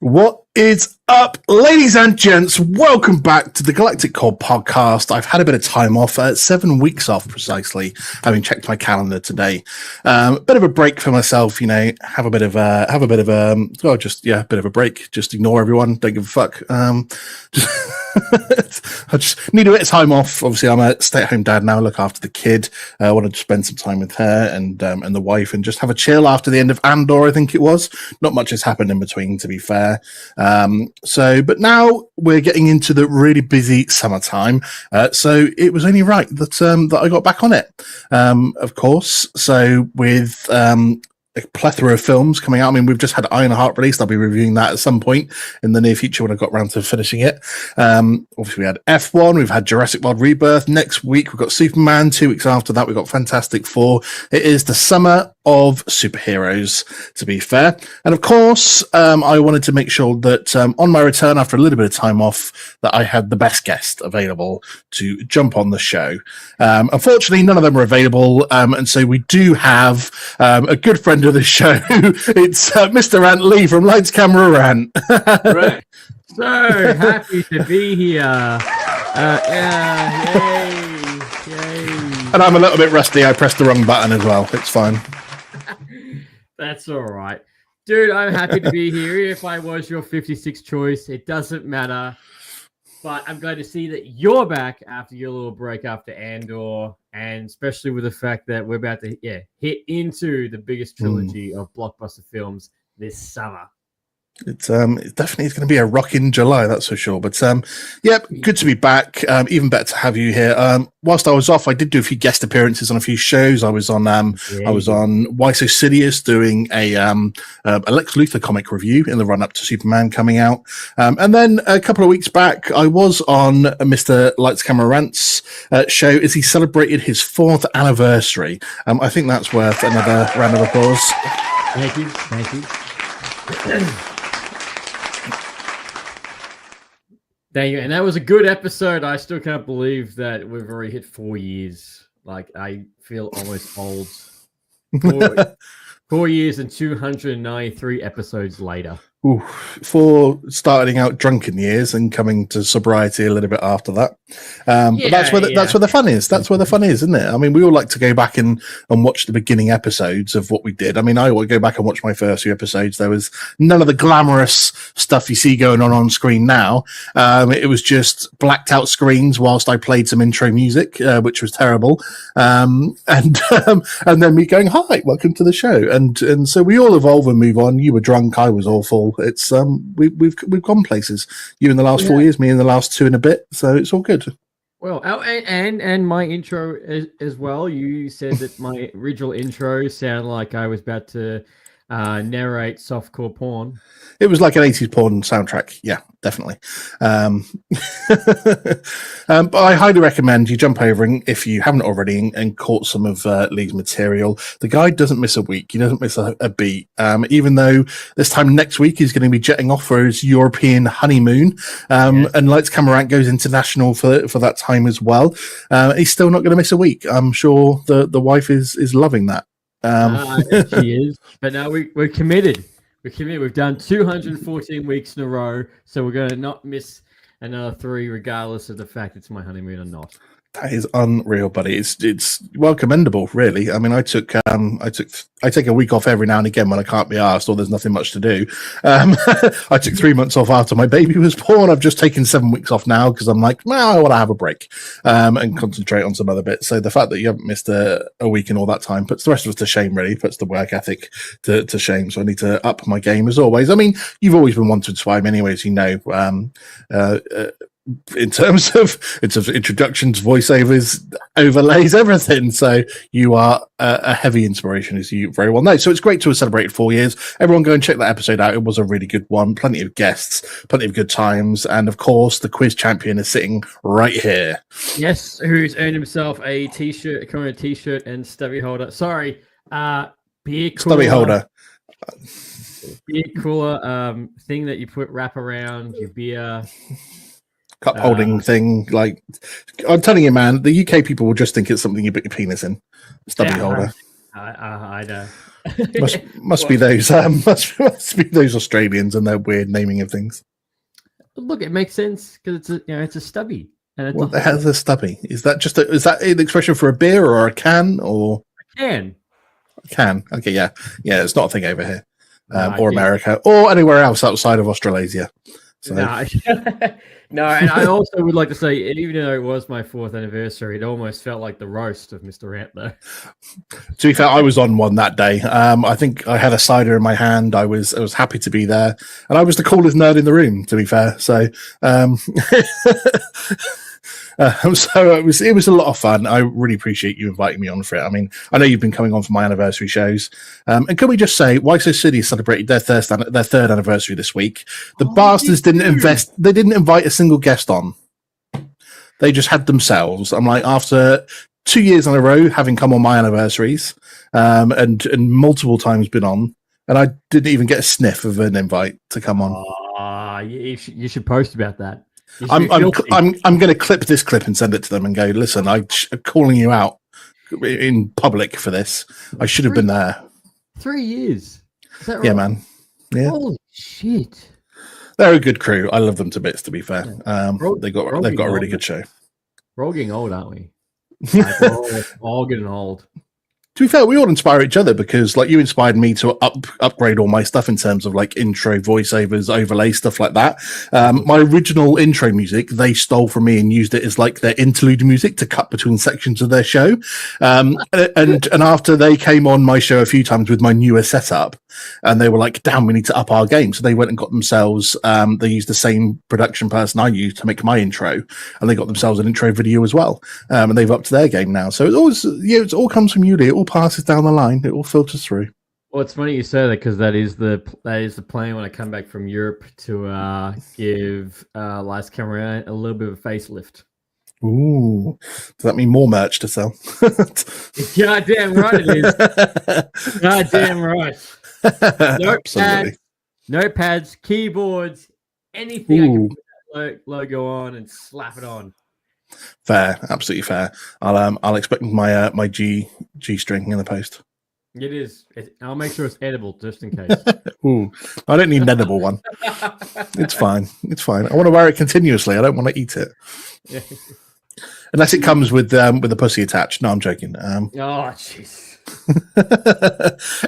What is up, ladies and gents? Welcome back to the Galactic Core podcast. I've had a bit of time off, 7 weeks off precisely, having checked my calendar today. Bit of a break for myself, have a bit of a bit of a break. Just ignore everyone, don't give a fuck. I just need a bit of time off. Obviously, I'm a stay-at-home dad now. Look after the kid. I wanted to spend some time with her and the wife, and just have a chill after the end of Andor. I think it was. Not much has happened in between, to be fair. But now we're getting into the really busy summertime. So it was only right that I got back on it. Of course. So with a plethora of films coming out. I mean, we've just had Ironheart released. I'll be reviewing that at some point in the near future when I got around to finishing it. Obviously, we had F1. We've had Jurassic World Rebirth. Next week, we've got Superman. 2 weeks after that, we've got Fantastic Four. It is the summer of superheroes, to be fair. And of course, I wanted to make sure that on my return after a little bit of time off, that I had the best guest available to jump on the show. Unfortunately, none of them are available. And so we do have a good friend of the show. It's Mr. Rant Leigh from Lights.Camera.Rant. Right. So happy to be here. Yay. And I'm a little bit rusty. I pressed the wrong button as well. It's fine. That's all right. Dude, I'm happy to be here. If I was your 56th choice, it doesn't matter. But I'm glad to see that you're back after your little break after Andor, and especially with the fact that we're about to hit into the biggest trilogy of blockbuster films this summer. It definitely is going to be a rocking July, that's for sure. But good to be back. Even better to have you here. Whilst I was off, I did do a few guest appearances on a few shows. I was on Why So Sidious doing a Lex Luthor comic review in the run up to Superman coming out. And then a couple of weeks back, I was on Mr. Lights.Camera.Rant's show as he celebrated his 4th anniversary. I think that's worth another round of applause. Thank you. Thank you. And that was a good episode. I still can't believe that we've already hit 4 years. Like, I feel almost old. 4 years and 293 episodes later. Ooh, for starting out drunken years and coming to sobriety a little bit after that. But that's where the fun is. That's where the fun is, isn't it? I mean, we all like to go back and watch the beginning episodes of what we did. I mean, I would go back and watch my first few episodes. There was none of the glamorous stuff you see going on screen now. It was just blacked out screens whilst I played some intro music, which was terrible. And then me going, "Hi, welcome to the show." And so we all evolve and move on. You were drunk, I was awful. It's we've gone places. You in the last 4 years, me in the last 2 and a bit. So it's all good. Well, and my intro as well. You said that my original intro sounded like I was about to narrate softcore porn. It was like an 80s porn soundtrack. Yeah, definitely. But I highly recommend you jump over, and if you haven't already, and caught some of Leigh's material. The guy doesn't miss a week. He doesn't miss a beat. Even though this time next week he's going to be jetting off for his European honeymoon. And Lights.Camera.Rant goes international for that time as well. He's still not going to miss a week. I'm sure the wife is loving that. She is. But now we're committed. We're committed. We've done 214 weeks in a row, so we're going to not miss another 3, regardless of the fact it's my honeymoon or not. That is unreal, buddy. It's well commendable, really. I mean, I take a week off every now and again when I can't be asked or there's nothing much to do. I took 3 months off after my baby was born. I've just taken 7 weeks off now because I'm like, I want to have a break and concentrate on some other bits. So the fact that you haven't missed a week in all that time puts the rest of us to shame, really. Puts the work ethic to shame. So I need to up my game as always. I mean, you've always been one to inspire me anyways, in terms of introductions, voiceovers, overlays, everything. So you are a heavy inspiration, as you very well know. So it's great to have celebrated 4 years. Everyone go and check that episode out. It was a really good one. Plenty of guests, plenty of good times. And of course, the quiz champion is sitting right here. Yes, who's earned himself a t-shirt, a current t-shirt and stubby holder. Sorry, beer cooler. Stubby holder. Beer cooler thing that you wrap around your beer. Cup holding thing. Like, I'm telling you, man, the UK people will just think it's something you put your penis in. Stubby holder. I know. Must be those must be those Australians and their weird naming of things. Look, it makes sense because it's a stubby. And it's What the hell is a stubby? Is that an expression for a beer or a can or a can? A can. Okay, yeah. It's not a thing over here. Or yeah. America or anywhere else outside of Australasia. So. No, and I also would like to say, even though it was my 4th anniversary, it almost felt like the roast of Mr. Rant, though. To be fair, I was on one that day. I think I had a cider in my hand. I was happy to be there, and I was the coolest nerd in the room. To be fair, so so it was a lot of fun. I really appreciate you inviting me on for it. I mean, I know you've been coming on for my anniversary shows, and can we just say, Why So City celebrated their 3rd anniversary this week. The bastards didn't invest. They didn't invite a single guest on. They just had themselves. I'm like, after 2 years in a row having come on my anniversaries, and multiple times been on, and I didn't even get a sniff of an invite to come on. You should post about that. I'm going to clip this clip and send it to them and go, listen, I'm calling you out in public for this. I should have been there. 3 years. Is that right? Yeah, man. Yeah. Holy shit. They're a good crew. I love them to bits, to be fair. They've got a really good show. We're all getting old, aren't we? Like, we're all getting old. To be fair, we all inspire each other because, like, you inspired me to upgrade all my stuff in terms of like intro voiceovers, overlay stuff like that. My original intro music they stole from me and used it as like their interlude music to cut between sections of their show. And after they came on my show a few times with my newer setup, and they were like, "Damn, we need to up our game." So they went and got themselves. They used the same production person I used to make my intro, and they got themselves an intro video as well. And they've upped their game now. So it always, it all comes from you, Leigh. It all passes down the line. It all filters through. Well, it's funny you say that because that is the plan when I come back from Europe to give Lights.Camera.Rant a little bit of a facelift. Ooh, does that mean more merch to sell? Goddamn right it is. Goddamn right. Notepads, keyboards, anything I can put that logo on and slap it on. Fair, absolutely fair. I'll expect my G string in the post. It is. I'll make sure it's edible just in case. Ooh, I don't need an edible one. It's fine. I want to wear it continuously. I don't want to eat it. Yeah. Unless it comes with a pussy attached. No, I'm joking. Oh, jeez.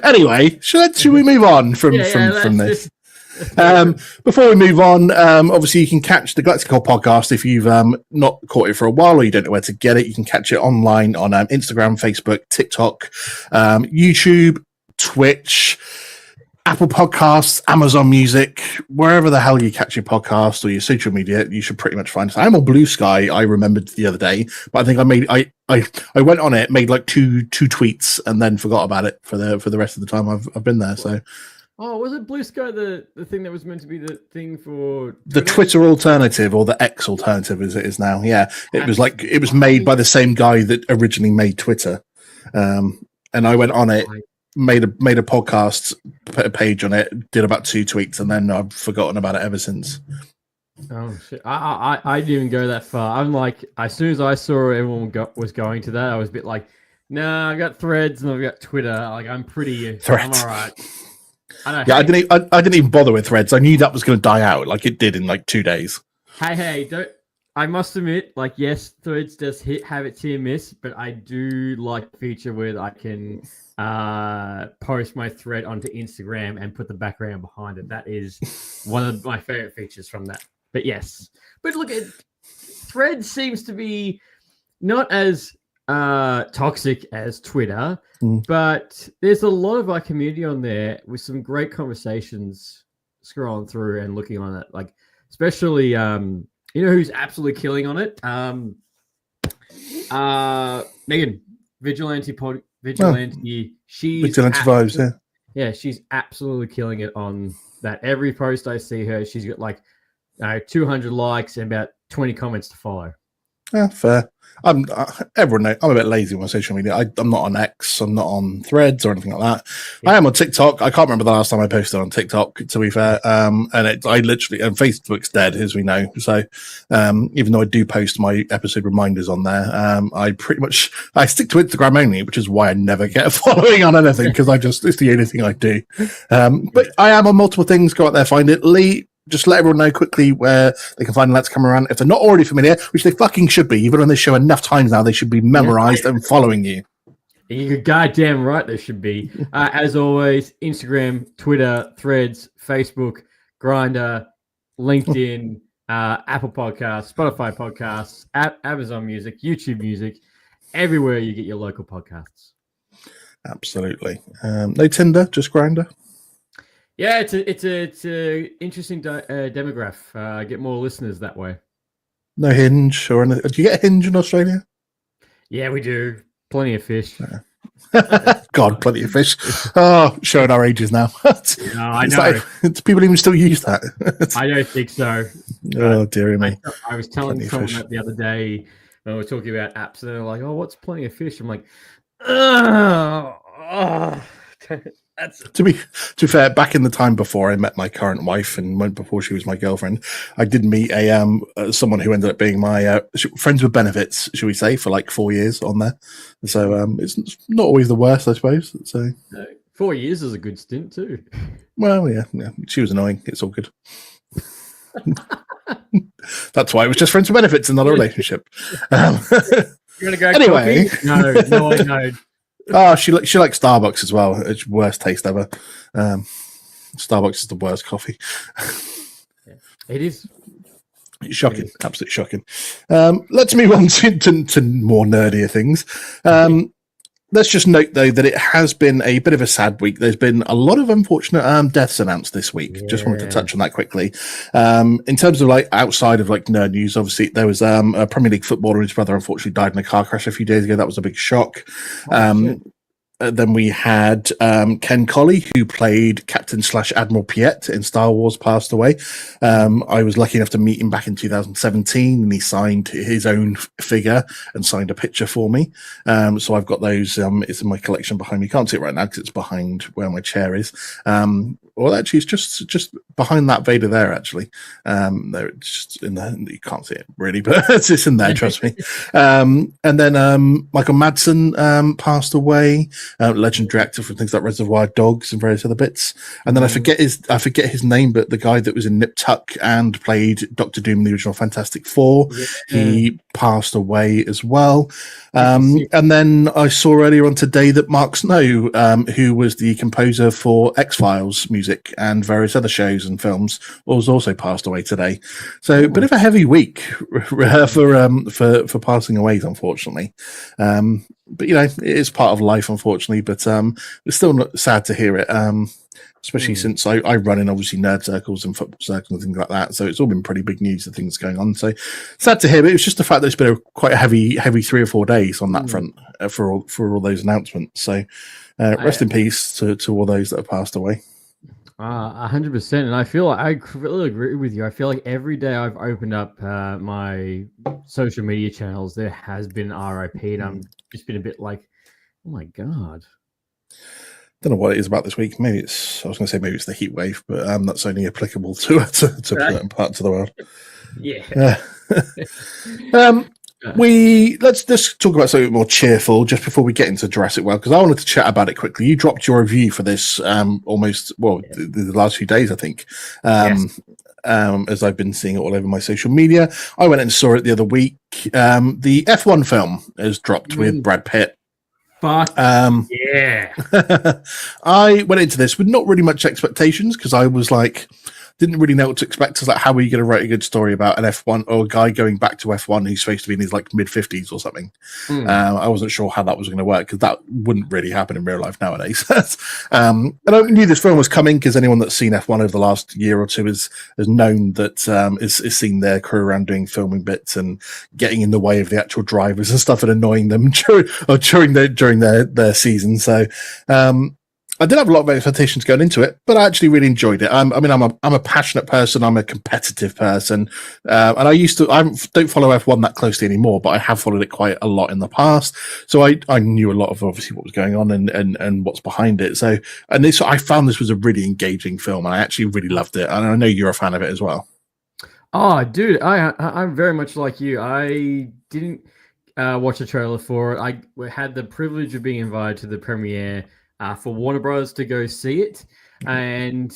Anyway, should we move on from this? Before we move on, obviously you can catch the Galactic Podcast if you've not caught it for a while or you don't know where to get it. You can catch it online on Instagram, Facebook, TikTok, YouTube, Twitch, Apple Podcasts, Amazon Music, wherever the hell you catch your podcast or your social media, you should pretty much find us. I'm on Blue Sky. I remembered the other day, but I think I went on it, made like two tweets, and then forgot about it for the rest of the time I've been there. So. Oh, was it Blue Sky the thing that was meant to be the thing for Twitter? The Twitter alternative or the X alternative as it is now? Yeah, it was made by the same guy that originally made Twitter, and I went on it, made a podcast, put a page on it, did about 2 tweets, and then I've forgotten about it ever since. Oh shit! I didn't even go that far. I'm like, as soon as I saw everyone was going to that, I was a bit like, nah, I got Threads and I've got Twitter. Like, I'm Threads. I'm all right. I didn't even bother with Threads. I knew that was going to die out, like it did in like 2 days. Hey, don't. I must admit, like, yes, Threads does have its hit and miss, but I do like the feature where I can post my thread onto Instagram and put the background behind it. That is one of my favorite features from that. But yes, but look, Threads seems to be not as toxic as Twitter, but there's a lot of our community on there with some great conversations scrolling through and looking on it. Like, especially, you know who's absolutely killing on it? Megan, Vigilante. She's Vigilante vibes, yeah. Yeah, she's absolutely killing it on that. Every post I see her, she's got like 200 likes and about 20 comments to follow. Fair. Everyone knows I'm a bit lazy on my social media. I'm not on X, I'm not on Threads or anything like that. Yeah. I am on TikTok. I can't remember the last time I posted on TikTok, to be fair. And Facebook's dead, as we know. So even though I do post my episode reminders on there, I stick to Instagram only, which is why I never get a following on anything, because it's the only thing I do. But I am on multiple things. Go out there, find it. Leigh, just let everyone know quickly where they can find Lights.Camera.Rant. If they're not already familiar, which they fucking should be, even on this show enough times now, they should be memorized and following you. You're goddamn right they should be. As always, Instagram, Twitter, Threads, Facebook, Grindr, LinkedIn, Apple Podcasts, Spotify Podcasts, Amazon Music, YouTube Music, everywhere you get your local podcasts. Absolutely. No Tinder, just Grindr. Yeah, it's a interesting demographic. Get more listeners that way. No Hinge or anything. Do you get a Hinge in Australia? Yeah, we do. Plenty of fish. God, plenty of fish. Oh, showing our ages now. No, I know. Do people even still use that? I don't think so. Oh, dear me. I was telling someone that the other day when we were talking about apps, and they're like, "Oh, what's plenty of fish?" I'm like, To be fair, back in the time before I met my current wife and before she was my girlfriend, I did meet someone who ended up being my friends with benefits, shall we say, for like 4 years on there. So it's not always the worst, I suppose. So 4 years is a good stint too. Well, yeah. She was annoying. It's all good. That's why it was just friends with benefits and not a relationship. You're gonna go anyway. Coffee? No. Oh, she likes Starbucks as well. It's worst taste ever. Starbucks is the worst coffee. It is. It's shocking. Absolutely shocking. Let's move on to more nerdier things. Let's just note, though, that it has been a bit of a sad week. There's been a lot of unfortunate deaths announced this week. Yeah. Just wanted to touch on that quickly. In terms of outside of nerd news, obviously there was a Premier League footballer whose brother unfortunately died in a car crash a few days ago. That was a big shock. Then we had Ken Colley, who played Captain / Admiral Piet in Star Wars, passed away. I was lucky enough to meet him back in 2017, and he signed his own figure and signed a picture for me. So I've got those. It's in my collection behind me. You can't see it right now because it's behind where my chair is. Well, actually, it's just behind that Vader there, actually. There, it's just in there. You can't see it really, but it's just in there, trust me. And then Michael Madsen passed away. Legendary actor from things like Reservoir Dogs and various other bits. And then I forget his name, but the guy that was in Nip Tuck and played Doctor Doom in the original Fantastic Four, he passed away as well. And then I saw earlier on today that Mark Snow, who was the composer for X-Files music and various other shows and films, was also passed away today. So a bit of a heavy week for passing away, unfortunately. But it is part of life, unfortunately. But it's still not sad to hear it, especially since I run in obviously nerd circles and football circles and things like that. So it's all been pretty big news of things going on. So sad to hear, but it was just the fact that it's been quite a heavy 3 or 4 days on that front for all those announcements. So rest in peace to all those that have passed away. 100%, and I feel I really agree with you. I feel like every day I've opened up my social media channels, there has been RIP, and I'm just been a bit like, oh my god. Don't know what it is about this week. Maybe it's the heat wave, but that's only applicable to certain parts of the world. Yeah. Let's just talk about something more cheerful just before we get into Jurassic World, because I wanted to chat about it quickly. You dropped your review for this the last few days, I think. As I've been seeing it all over my social media. I went and saw it the other week. The F1 film is dropped with Brad Pitt. Fuck yeah. I went into this with not really much expectations because I was like, didn't really know what to expect. It's like, how are you going to write a good story about an F1 or a guy going back to F1 who's supposed to be in his mid-50s or something? I wasn't sure how that was going to work because that wouldn't really happen in real life nowadays. And I knew this film was coming because anyone that's seen F1 over the last year or two has known that is seen their crew around doing filming bits and getting in the way of the actual drivers and stuff and annoying them during their season. So I did have a lot of expectations going into it, but I actually really enjoyed it. I'm a passionate person. I'm a competitive person, and I don't follow F1 that closely anymore, but I have followed it quite a lot in the past. So I knew a lot of obviously what was going on and what's behind it. So I found this was a really engaging film, and I actually really loved it. And I know you're a fan of it as well. Oh, dude, I'm very much like you. I didn't watch the trailer for it. I had the privilege of being invited to the premiere for Warner Bros. To go see it, and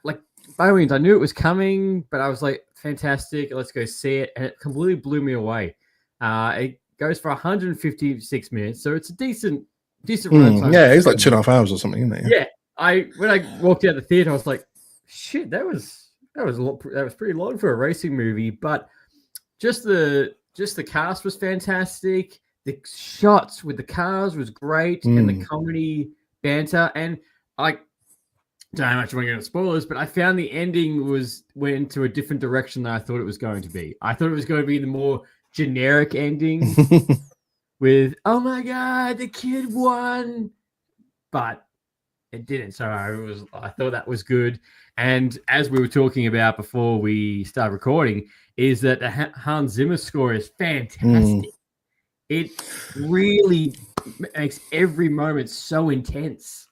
like by all means, I knew it was coming, but I was like, fantastic, let's go see it, and it completely blew me away. It goes for 156 minutes, so it's a decent runtime. Yeah, it's like 2.5 hours or something, isn't it? Yeah, when I walked out of the theater, I was like, shit, that was pretty long for a racing movie, but just the cast was fantastic. The shots with the cars was great, and the comedy banter. And I don't know how much I want to get into spoilers, but I found the ending went into a different direction than I thought it was going to be. I thought it was going to be the more generic ending with, oh my god, the kid won, but it didn't. So I thought that was good. And as we were talking about before we started recording, is that the Hans Zimmer score is fantastic. It really makes every moment so intense.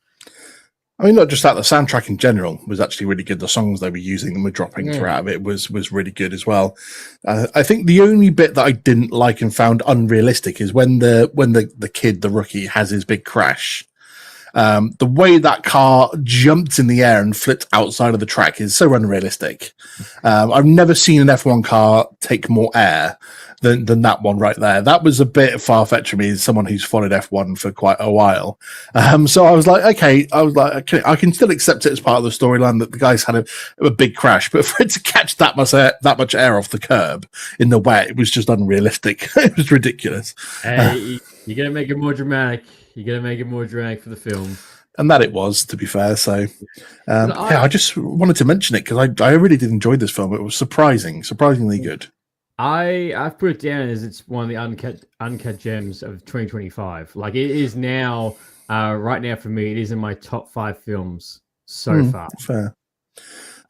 I mean, not just that, the soundtrack in general was actually really good. The songs they were using and were dropping throughout of it was really good as well. I think the only bit that I didn't like and found unrealistic is when the kid, the rookie, has his big crash. The way that car jumped in the air and flipped outside of the track is so unrealistic. I've never seen an F1 car take more air than that one right there. That was a bit far-fetched for me as someone who's followed F1 for quite a while. So I was like, okay, I can still accept it as part of the storyline that the guys had a big crash, but for it to catch that much air off the curb in the wet, it was just unrealistic. It was ridiculous. Hey, you're going to make it more dramatic. You got to make it more dramatic for the film. And that it was, to be fair. So, I just wanted to mention it because I really did enjoy this film. It was surprisingly good. I've put it down as it's one of the uncut gems of 2025. Like it is now, right now for me, it is in my top 5 films so far. Fair.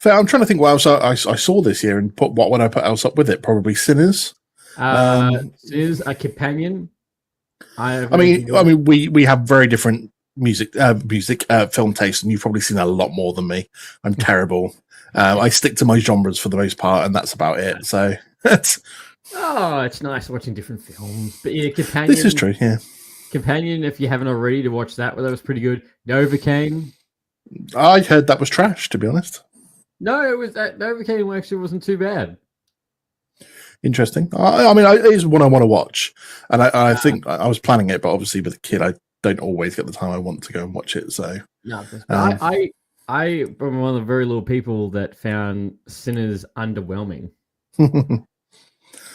I'm trying to think what else I saw this year and put what would I put else up with it? Probably Sinners. Sinners, A Companion. We have very different film taste, and you've probably seen a lot more than me. I'm terrible. I stick to my genres for the most part, and that's about it. So it's nice watching different films. But yeah, Companion. This is true. Yeah, Companion. If you haven't already, to watch that. Well, that was pretty good. Novocaine. I heard that was trash, to be honest. No, it was that Novocaine actually wasn't too bad. Interesting. It is one I want to watch, and I think I was planning it, but obviously with a kid, I don't always get the time I want to go and watch it. So no, I am one of the very little people that found Sinners underwhelming.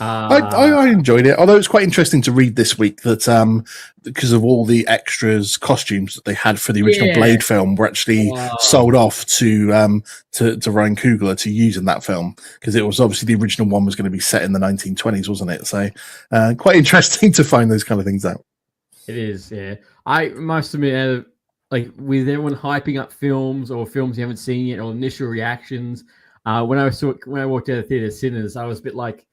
I enjoyed it, although it's quite interesting to read this week that because of all the extras costumes that they had for the original Blade film were actually sold off to Ryan Coogler to use in that film, because it was obviously the original one was going to be set in the 1920s, wasn't it? So quite interesting to find those kind of things out. It is, yeah. I must admit, like with everyone hyping up films or films you haven't seen yet or initial reactions, when I walked out of the theater, Sinners, I was a bit like,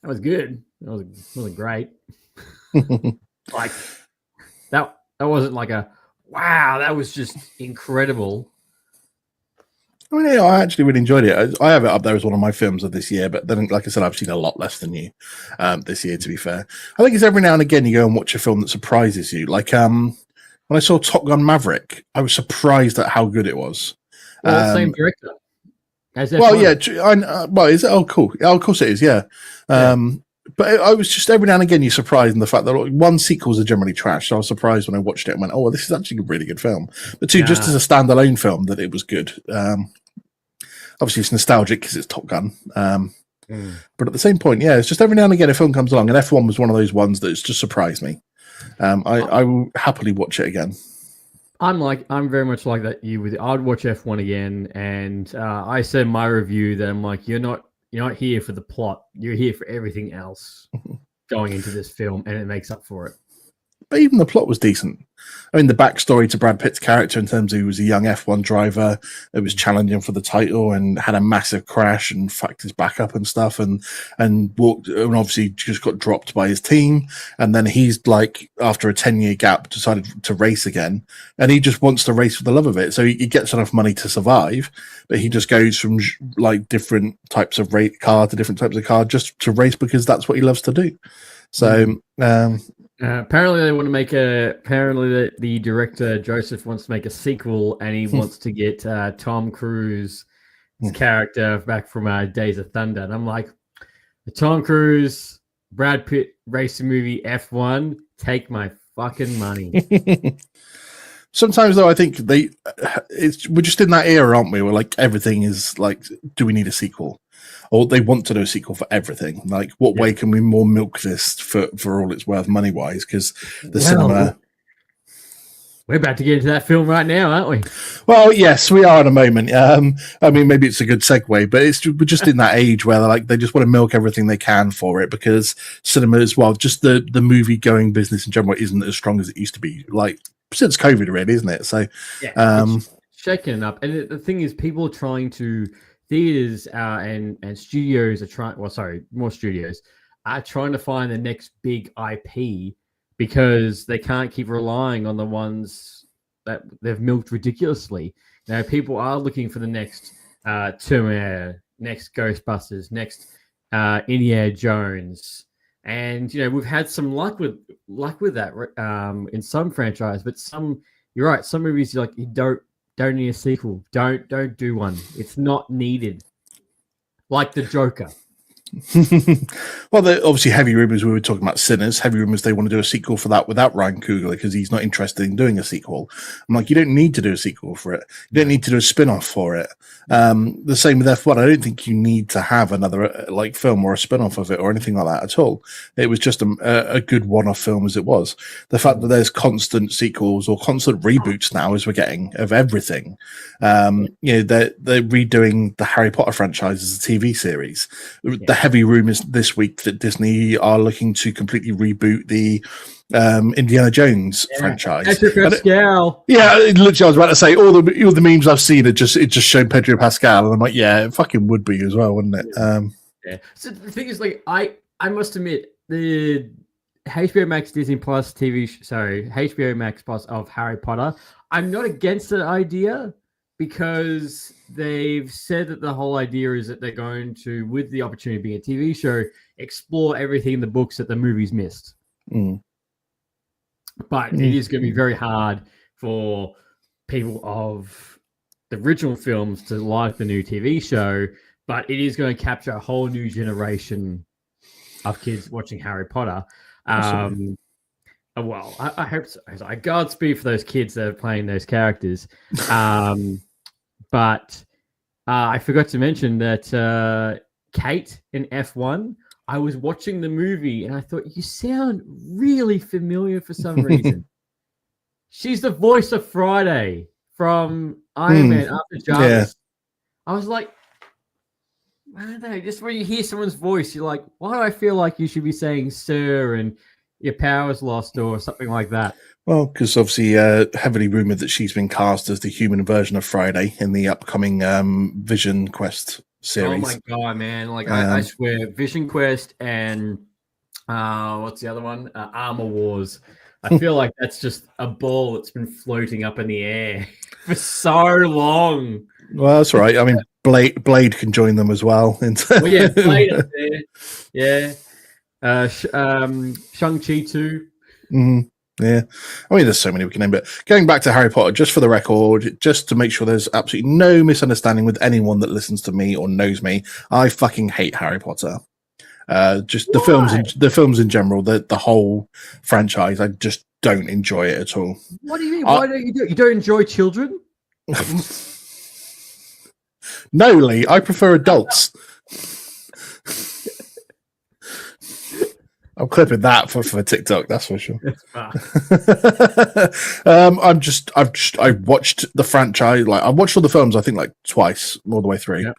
that was good. That wasn't great. Like that wasn't like a wow. That was just incredible. I mean, I actually really enjoyed it. I have it up there as one of my films of this year, but then, like I said, I've seen a lot less than you this year. To be fair, I think it's every now and again you go and watch a film that surprises you. Like when I saw Top Gun Maverick, I was surprised at how good it was. Well, same director. Well, yeah. Well, is it? Oh, cool. Oh, of course it is. Yeah. But I was just every now and again you're surprised in the fact that one, sequels are generally trash. So I was surprised when I watched it and went, "Oh, well, this is actually a really good film." But two, just as a standalone film, that it was good. Obviously, it's nostalgic because it's Top Gun. But at the same point, it's just every now and again a film comes along, and F1 was one of those ones that's just surprised me. I will happily watch it again. I'm very much like that. I'd watch F1 again, and I said in my review that I'm like, you're not here for the plot. You're here for everything else going into this film, and it makes up for it. but even the plot was decent. I mean, the backstory to Brad Pitt's character in terms of he was a young F1 driver that was challenging for the title and had a massive crash and fucked his back up and stuff, and walked and obviously just got dropped by his team. And then he's like, after a 10-year gap, decided to race again, and he just wants to race for the love of it. So he gets enough money to survive, but he just goes from like different types of car to different types of car just to race because that's what he loves to do. So. Apparently they want to make apparently the director Joseph wants to make a sequel, and he wants to get Tom Cruise's character back from Days of Thunder. And I'm like, the Tom Cruise, Brad Pitt racing movie F1, take my fucking money. Sometimes though, I think we're just in that era, aren't we? Where like everything is like, do we need a sequel? Or they want to do a sequel for everything. Like, what way can we more milk this for all it's worth money wise? Because the cinema. We're about to get into that film right now, aren't we? Well, yes, we are in a moment. I mean, maybe it's a good segue, but we're just in that age where they just want to milk everything they can for it, because cinema as well, just the movie going business in general isn't as strong as it used to be. Like since COVID, really, isn't it? So, it's shaking it up. And the thing is, people are trying to. Theaters and studios are trying. Well, sorry, more studios are trying to find the next big IP because they can't keep relying on the ones that they've milked ridiculously. Now, people are looking for the next Terminator, next Ghostbusters, next Indiana Jones, and we've had some luck with that in some franchise, but some. You're right. Some movies you don't need a sequel. Don't do one. It's not needed. Like the Joker. Well, obviously heavy rumours. We were talking about Sinners. Heavy rumours they want to do a sequel for that without Ryan Coogler because he's not interested in doing a sequel. I'm like, you don't need to do a sequel for it. You don't need to do a spin-off for it. The same with F1. I don't think you need to have another film or a spin-off of it or anything like that at all. It was just a good one-off film as it was. The fact that there's constant sequels or constant reboots now as we're getting of everything. They're redoing the Harry Potter franchise as a TV series. The heavy rumours this week that Disney are looking to completely reboot the Indiana Jones franchise. Pedro Pascal. Literally, I was about to say all the memes I've seen are just shown Pedro Pascal, and I'm like, yeah, it fucking would be as well, wouldn't it? So the thing is, I must admit, the HBO Max Disney Plus HBO Max Plus of Harry Potter, I'm not against the idea. Because they've said that the whole idea is that they're going to, with the opportunity of being a TV show, explore everything in the books that the movies missed. But it is going to be very hard for people of the original films to like the new TV show, but it is going to capture a whole new generation of kids watching Harry Potter. Well, I hope so. I Godspeed for those kids that are playing those characters. But I forgot to mention that Kate in F1, I was watching the movie and I thought, you sound really familiar for some reason. She's the voice of Friday from Iron Man After Jarvis. I was like, I don't know, just when you hear someone's voice, you're like, why do I feel like you should be saying sir and your power's lost or something like that? Well, because obviously heavily rumoured that she's been cast as the human version of Friday in the upcoming Vision Quest series. Oh my god, man. I swear, Vision Quest and what's the other one? Armor Wars. I feel like that's just a ball that's been floating up in the air for so long. Well, that's right. I mean, Blade can join them as well. Well, yeah, Blade up there. Yeah. Shang-Chi too. Mm-hmm. Yeah. I mean, there's so many we can name, but going back to Harry Potter, just for the record, just to make sure there's absolutely no misunderstanding with anyone that listens to me or knows me, I fucking hate Harry Potter. Just the films in general, the whole franchise, I just don't enjoy it at all. What do you mean? Why don't you do it? You don't enjoy children? No, Leigh, I prefer adults. I'm clipping that for TikTok, that's for sure. I watched the franchise, I watched all the films, I think twice all the way through. Yep.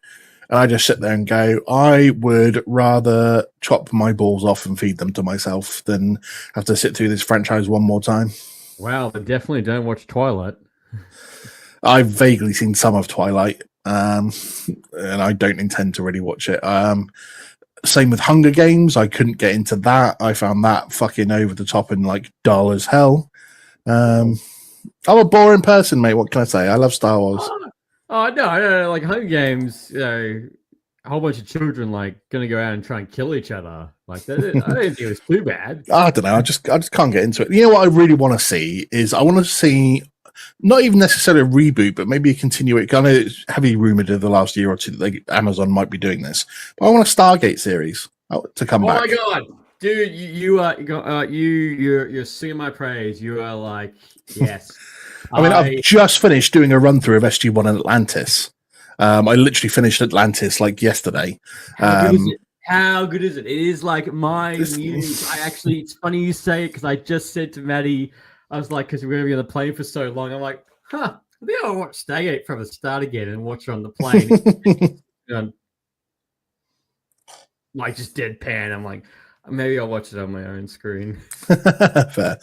And I just sit there and go, I would rather chop my balls off and feed them to myself than have to sit through this franchise one more time. Wow, I definitely don't watch Twilight. I've vaguely seen some of Twilight, and I don't intend to really watch it. Same with Hunger Games. I couldn't get into that. I found that fucking over the top and like dull as hell. I'm a boring person, mate. What can I say? I love Star Wars. Oh no! Like Hunger Games, a whole bunch of children like gonna go out and try and kill each other. Like that, I don't think it was too bad. I don't know. I just can't get into it. You know what I really want to see is I want to see not even necessarily a reboot, but maybe a continuation. I know it's heavily rumored in the last year or two that Amazon might be doing this, but I want a Stargate series to come back. Oh my god, dude! You're singing my praise. You are like yes. I mean, I've just finished doing a run through of SG-1 and Atlantis. I literally finished Atlantis like yesterday. How good is it? It is like my muse. It's funny you say it because I just said to Maddie, I was like, because we're going to be on the plane for so long. I'm like, I think I'll watch Stargate from the start again and watch it on the plane. Like just deadpan. I'm like, maybe I'll watch it on my own screen. Fair.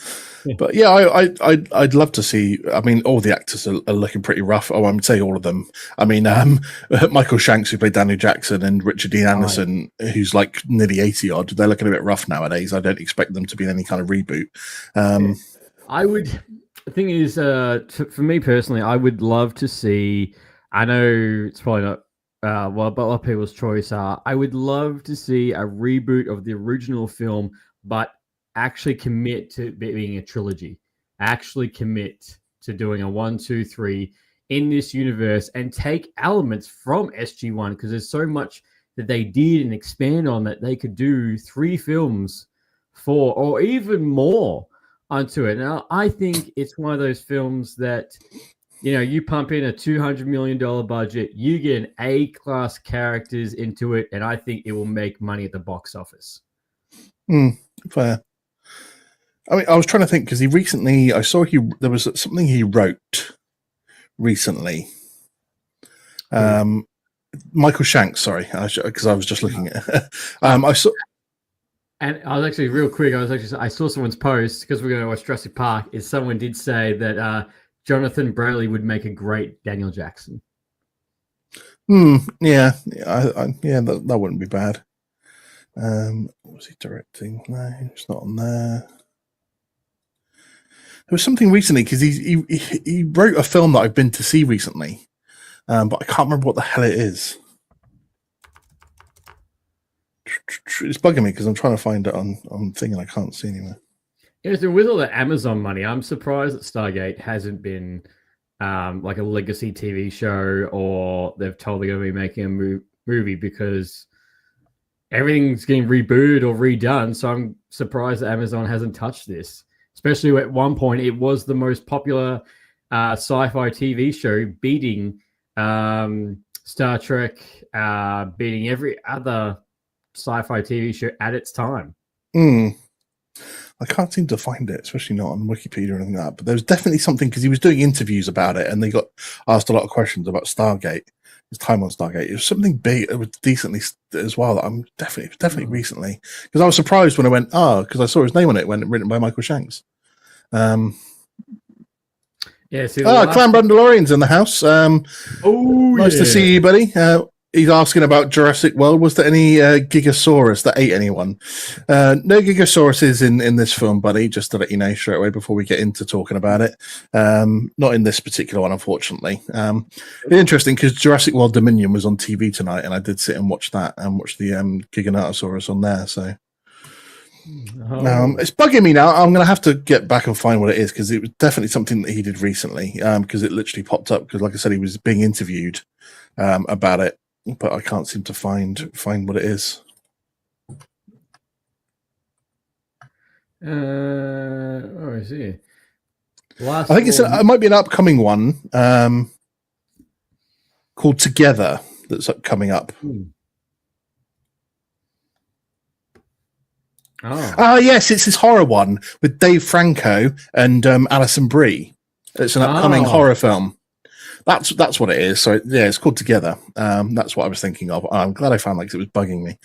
But yeah, I'd love to see. I mean, all the actors are looking pretty rough. Oh, I would say all of them. I mean, Michael Shanks, who played Daniel Jackson, and Richard Dean Anderson, who's like nearly 80 odd. They're looking a bit rough nowadays. I don't expect them to be in any kind of reboot. I would. The thing is, for me personally, I would love to see. I know it's probably not. But a lot of people's choice are. I would love to see a reboot of the original film, but actually commit to being a trilogy. Actually commit to doing a 1, 2, 3 in this universe and take elements from SG-1 because there's so much that they did and expand on that they could do 3 films for or even more onto it. Now, I think it's one of those films that. You know, you pump in a $200 million budget, you get an A-class characters into it, and I think it will make money at the box office. Fair. I mean, I was trying to think because I saw there was something he wrote recently. Michael Shanks, sorry, because I was just looking at. I saw. And I was actually real quick. I saw someone's post because we're going to watch Jurassic Park. Is someone did say that. Jonathan Bradley would make a great Daniel Jackson. Yeah, that wouldn't be bad. What was he directing? No, it's not on there. There was something recently because he wrote a film that I've been to see recently, but I can't remember what the hell it is. It's bugging me because I'm trying to find it on thing and I can't see anywhere. Yeah, so with all the Amazon money, I'm surprised that Stargate hasn't been like a legacy TV show or they've told they're going to be making a movie because everything's getting rebooted or redone. So I'm surprised that Amazon hasn't touched this. Especially at one point, it was the most popular sci-fi TV show, beating Star Trek, beating every other sci-fi TV show at its time. I can't seem to find it, especially not on Wikipedia or anything like that. But there was definitely something because he was doing interviews about it, and they got asked a lot of questions about Stargate, his time on Stargate. It was something big, it was decently as well. That I'm definitely recently because I was surprised when I went because I saw his name on it when written by Michael Shanks. Clan Brandalorian's in the house. Nice to see you, buddy. He's asking about Jurassic World. Was there any Gigasaurus that ate anyone? No Gigasuruses in this film, buddy, just to let you know straight away before we get into talking about it. Not in this particular one, unfortunately. It's interesting because Jurassic World Dominion was on TV tonight, and I did sit and watch that and watch the Giganotosaurus on there. So it's bugging me now. I'm going to have to get back and find what it is because it was definitely something that he did recently because it literally popped up because, like I said, he was being interviewed about it. But I can't seem to find what it is. I see. I think it might be an upcoming one called Together that's coming up. Yes, it's this horror one with Dave Franco and Alison Brie. It's an upcoming horror film. That's what it is. So yeah, it's called Together. That's what I was thinking of. I'm glad I found that because it was bugging me.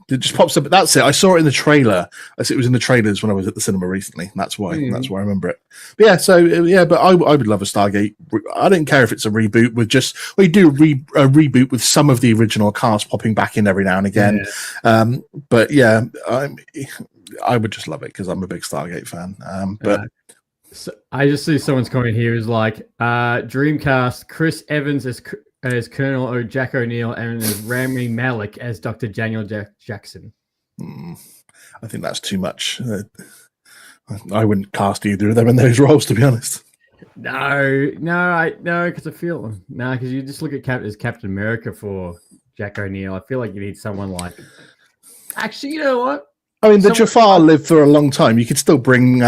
It just pops up. That's it. I saw it in the trailer. It was in the trailers when I was at the cinema recently. That's why. That's why I remember it. But yeah. So yeah, but I would love a Stargate. I don't care if it's a reboot with just we do a reboot with some of the original cast popping back in every now and again. Yeah. But yeah, I would just love it because I'm a big Stargate fan. But. So I just see someone's comment here is like Dreamcast, Chris Evans as Colonel Jack O'Neill and as Rami Malek as Dr. Daniel Jackson. I think that's too much. I wouldn't cast either of them in those roles, to be honest. No, because I feel because you just look at Captain America for Jack O'Neill. I feel like you need someone like. Actually, you know what? I mean, the Jafar lived for a long time. You could still bring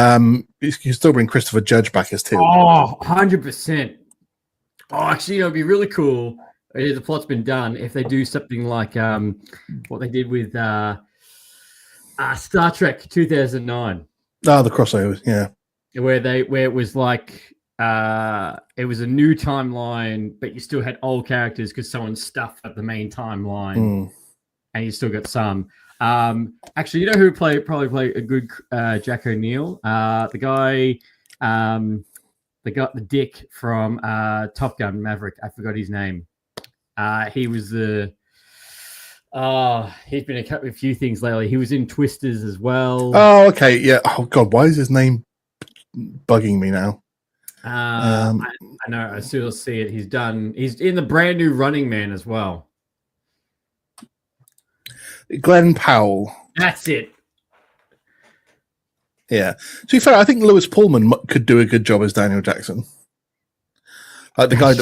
Christopher Judge back as Till. Oh, 100%. Oh, actually, it'd be really cool. The plot's been done if they do something like what they did with Star Trek 2009. Oh, the crossovers, yeah. Where it was like it was a new timeline, but you still had old characters because someone stuffed up the main timeline, and you still got some. Actually, you know who probably play a good Jack O'Neill? The guy, the dick from Top Gun Maverick. I forgot his name. He was he's been a few things lately. He was in Twisters as well. Oh, okay, yeah. Oh God, why is his name bugging me now? I know. I still see it. He's in the brand new Running Man as well. Glenn Powell. That's it. Yeah. To be fair, I think Lewis Pullman could do a good job as Daniel Jackson. Like the guy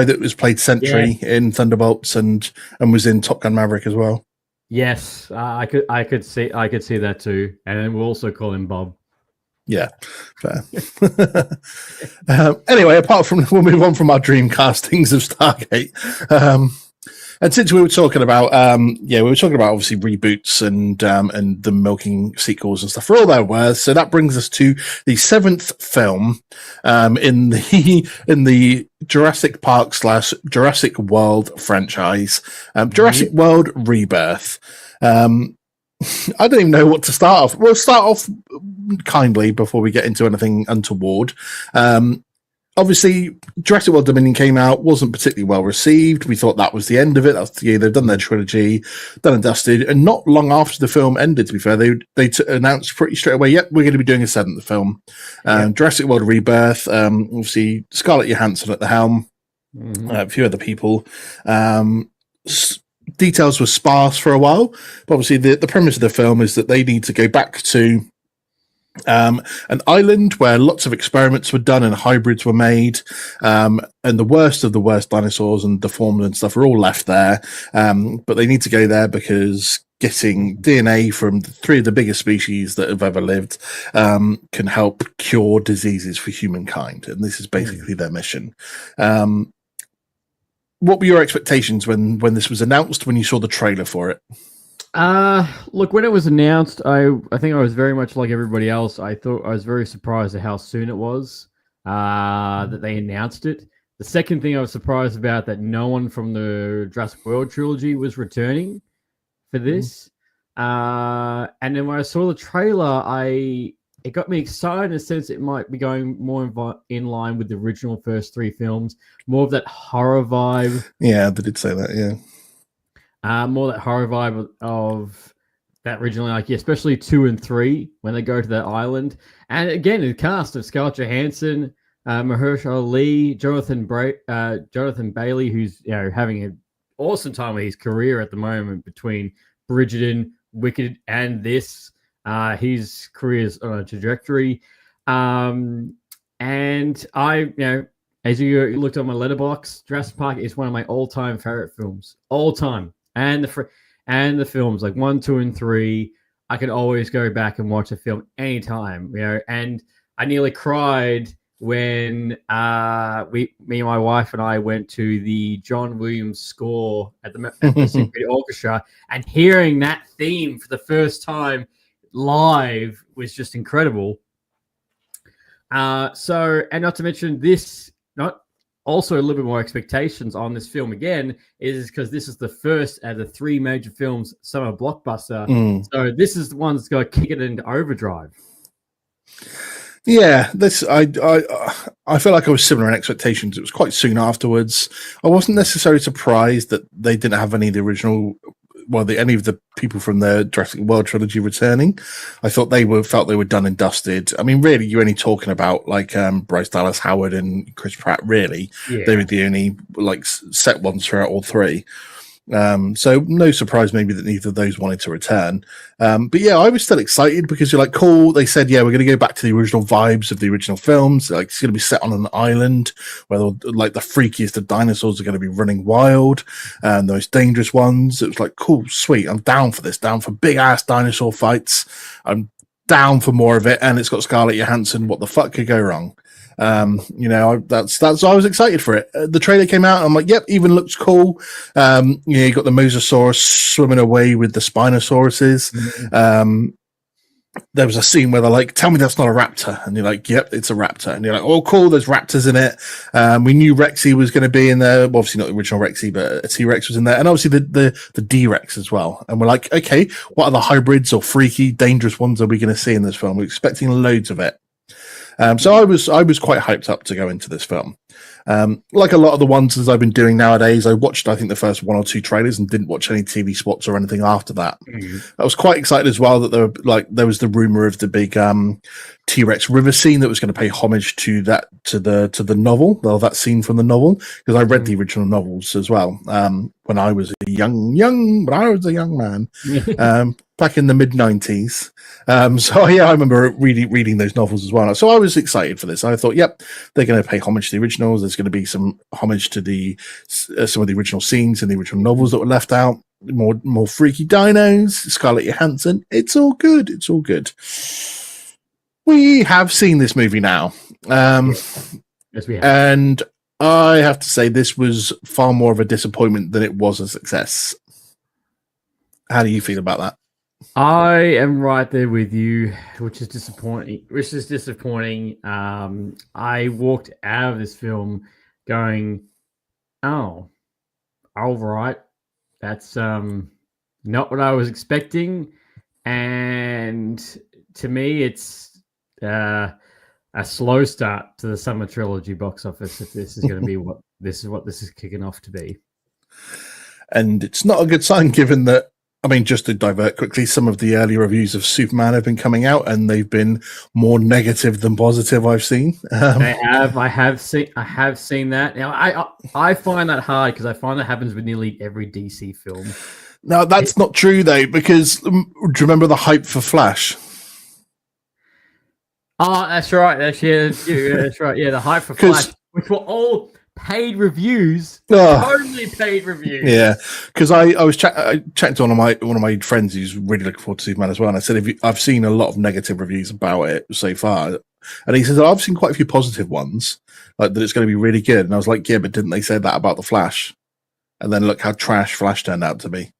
that was played Sentry in Thunderbolts and was in Top Gun Maverick as well. Yes, I could see that too, and then we'll also call him Bob. Yeah, fair. Anyway, we'll move on from our dream castings of Stargate. And since we were talking about, obviously reboots and the milking sequels and stuff for all their worth. So that brings us to the 7th film in the Jurassic Park / Jurassic World franchise, Jurassic World Rebirth. I don't even know what to start off. We'll start off kindly before we get into anything untoward. Obviously, Jurassic World Dominion came out, wasn't particularly well received. We thought that was the end of it. They've done their trilogy, done and dusted. And not long after the film ended, to be fair, they announced pretty straight away, yep, we're going to be doing a 7th film. Jurassic World Rebirth, obviously Scarlett Johansson at the helm, a few other people. Details were sparse for a while. But obviously, the premise of the film is that they need to go back to an island where lots of experiments were done and hybrids were made, and the worst of the worst dinosaurs and deformed and stuff are all left there, but they need to go there because getting DNA from 3 of the biggest species that have ever lived can help cure diseases for humankind, and this is basically their mission. What were your expectations when this was announced, when you saw the trailer for it? Look, when it was announced, I think I was very much like everybody else. I was very surprised at how soon it was that they announced it. The second thing I was surprised about that no one from the Jurassic World trilogy was returning for this. And then when I saw the trailer, it got me excited in a sense it might be going more in line with the original first 3 films, more of that horror vibe. Yeah, they did say that, yeah. More that horror vibe of that originally, especially 2 and 3 when they go to that island. And again, the cast of Scarlett Johansson, Mahershala Ali, Jonathan Bailey, who's having an awesome time with his career at the moment between Bridgerton, Wicked, and this. His career's on a trajectory. And I, as you looked on my letterbox, Jurassic Park is one of my all-time favorite films, all time. And the films like 1, 2, and 3, I can always go back and watch a film anytime. And I nearly cried when me and my wife and I went to the John Williams score at the Symphony Orchestra, and hearing that theme for the first time live was just incredible. And not to mention this, not also a little bit more expectations on this film again is because this is the first out of the 3 major films summer blockbuster. So this is the one that's going to kick it into overdrive. Yeah, this I feel like I was similar in expectations. It was quite soon afterwards. I wasn't necessarily surprised that they didn't have any of the original, any of the people from the Jurassic World trilogy returning. I thought felt they were done and dusted. I mean, really, you're only talking about like Bryce Dallas Howard and Chris Pratt. Really, they were the only like set ones throughout all 3. So no surprise maybe that neither of those wanted to return. But yeah, I was still excited because you're like, cool. They said, yeah, we're going to go back to the original vibes of the original films. Like it's going to be set on an island where like the freakiest of dinosaurs are going to be running wild and the most dangerous ones. It was like, cool, sweet. I'm down for this, down for big ass dinosaur fights. I'm down for more of it. And it's got Scarlett Johansson. What the fuck could go wrong? That's I was excited for it. The trailer came out and I'm like, yep, even looks cool. You got the Mosasaurus swimming away with the Spinosauruses. There was a scene where they're like, tell me that's not a raptor, and you're like, yep, it's a raptor, and you're like, oh cool, there's raptors in it. We knew Rexy was going to be in there, well, obviously not the original Rexy, but a T-Rex was in there, and obviously the D-Rex as well. And we're like, okay, what other hybrids or freaky dangerous ones are we going to see in this film? We're expecting loads of it. So I was quite hyped up to go into this film. Like a lot of the ones that I've been doing nowadays, I watched, I think, the first 1 or 2 trailers and didn't watch any TV spots or anything after that. I was quite excited as well that there was the rumor of the big T-Rex river scene that was going to pay homage to the novel, that scene from the novel, because I read the original novels as well when I was a young man. Back in the mid-90s. So yeah, I remember reading those novels as well. So I was excited for this. I thought, yep, they're going to pay homage to the originals. There's going to be some homage to some of the original scenes and the original novels that were left out. More freaky dinos, Scarlett Johansson. It's all good. It's all good. We have seen this movie now. Yes, we have. And I have to say this was far more of a disappointment than it was a success. How do you feel about that? I am right there with you, which is disappointing. I walked out of this film going, "Oh, all right, that's not what I was expecting." And to me, it's a slow start to the summer trilogy box office. If this is going to be what this is kicking off to be, and it's not a good sign, given that. I mean, just to divert quickly, some of the early reviews of Superman have been coming out, and they've been more negative than positive. I've seen. I have seen that. Now, I find that hard because I find that happens with nearly every DC film. No, that's not true though, because do you remember the hype for Flash? Oh, that's right. That's right. Yeah, the hype for Flash, which were all paid reviews, totally paid reviews. Yeah, because I was chatting to one of my friends who's really looking forward to Superman as well, and I said, I've seen a lot of negative reviews about it so far, and he says, I've seen quite a few positive ones, like that it's going to be really good, and I was like, yeah, but didn't they say that about the Flash? And then look how trash Flash turned out to be.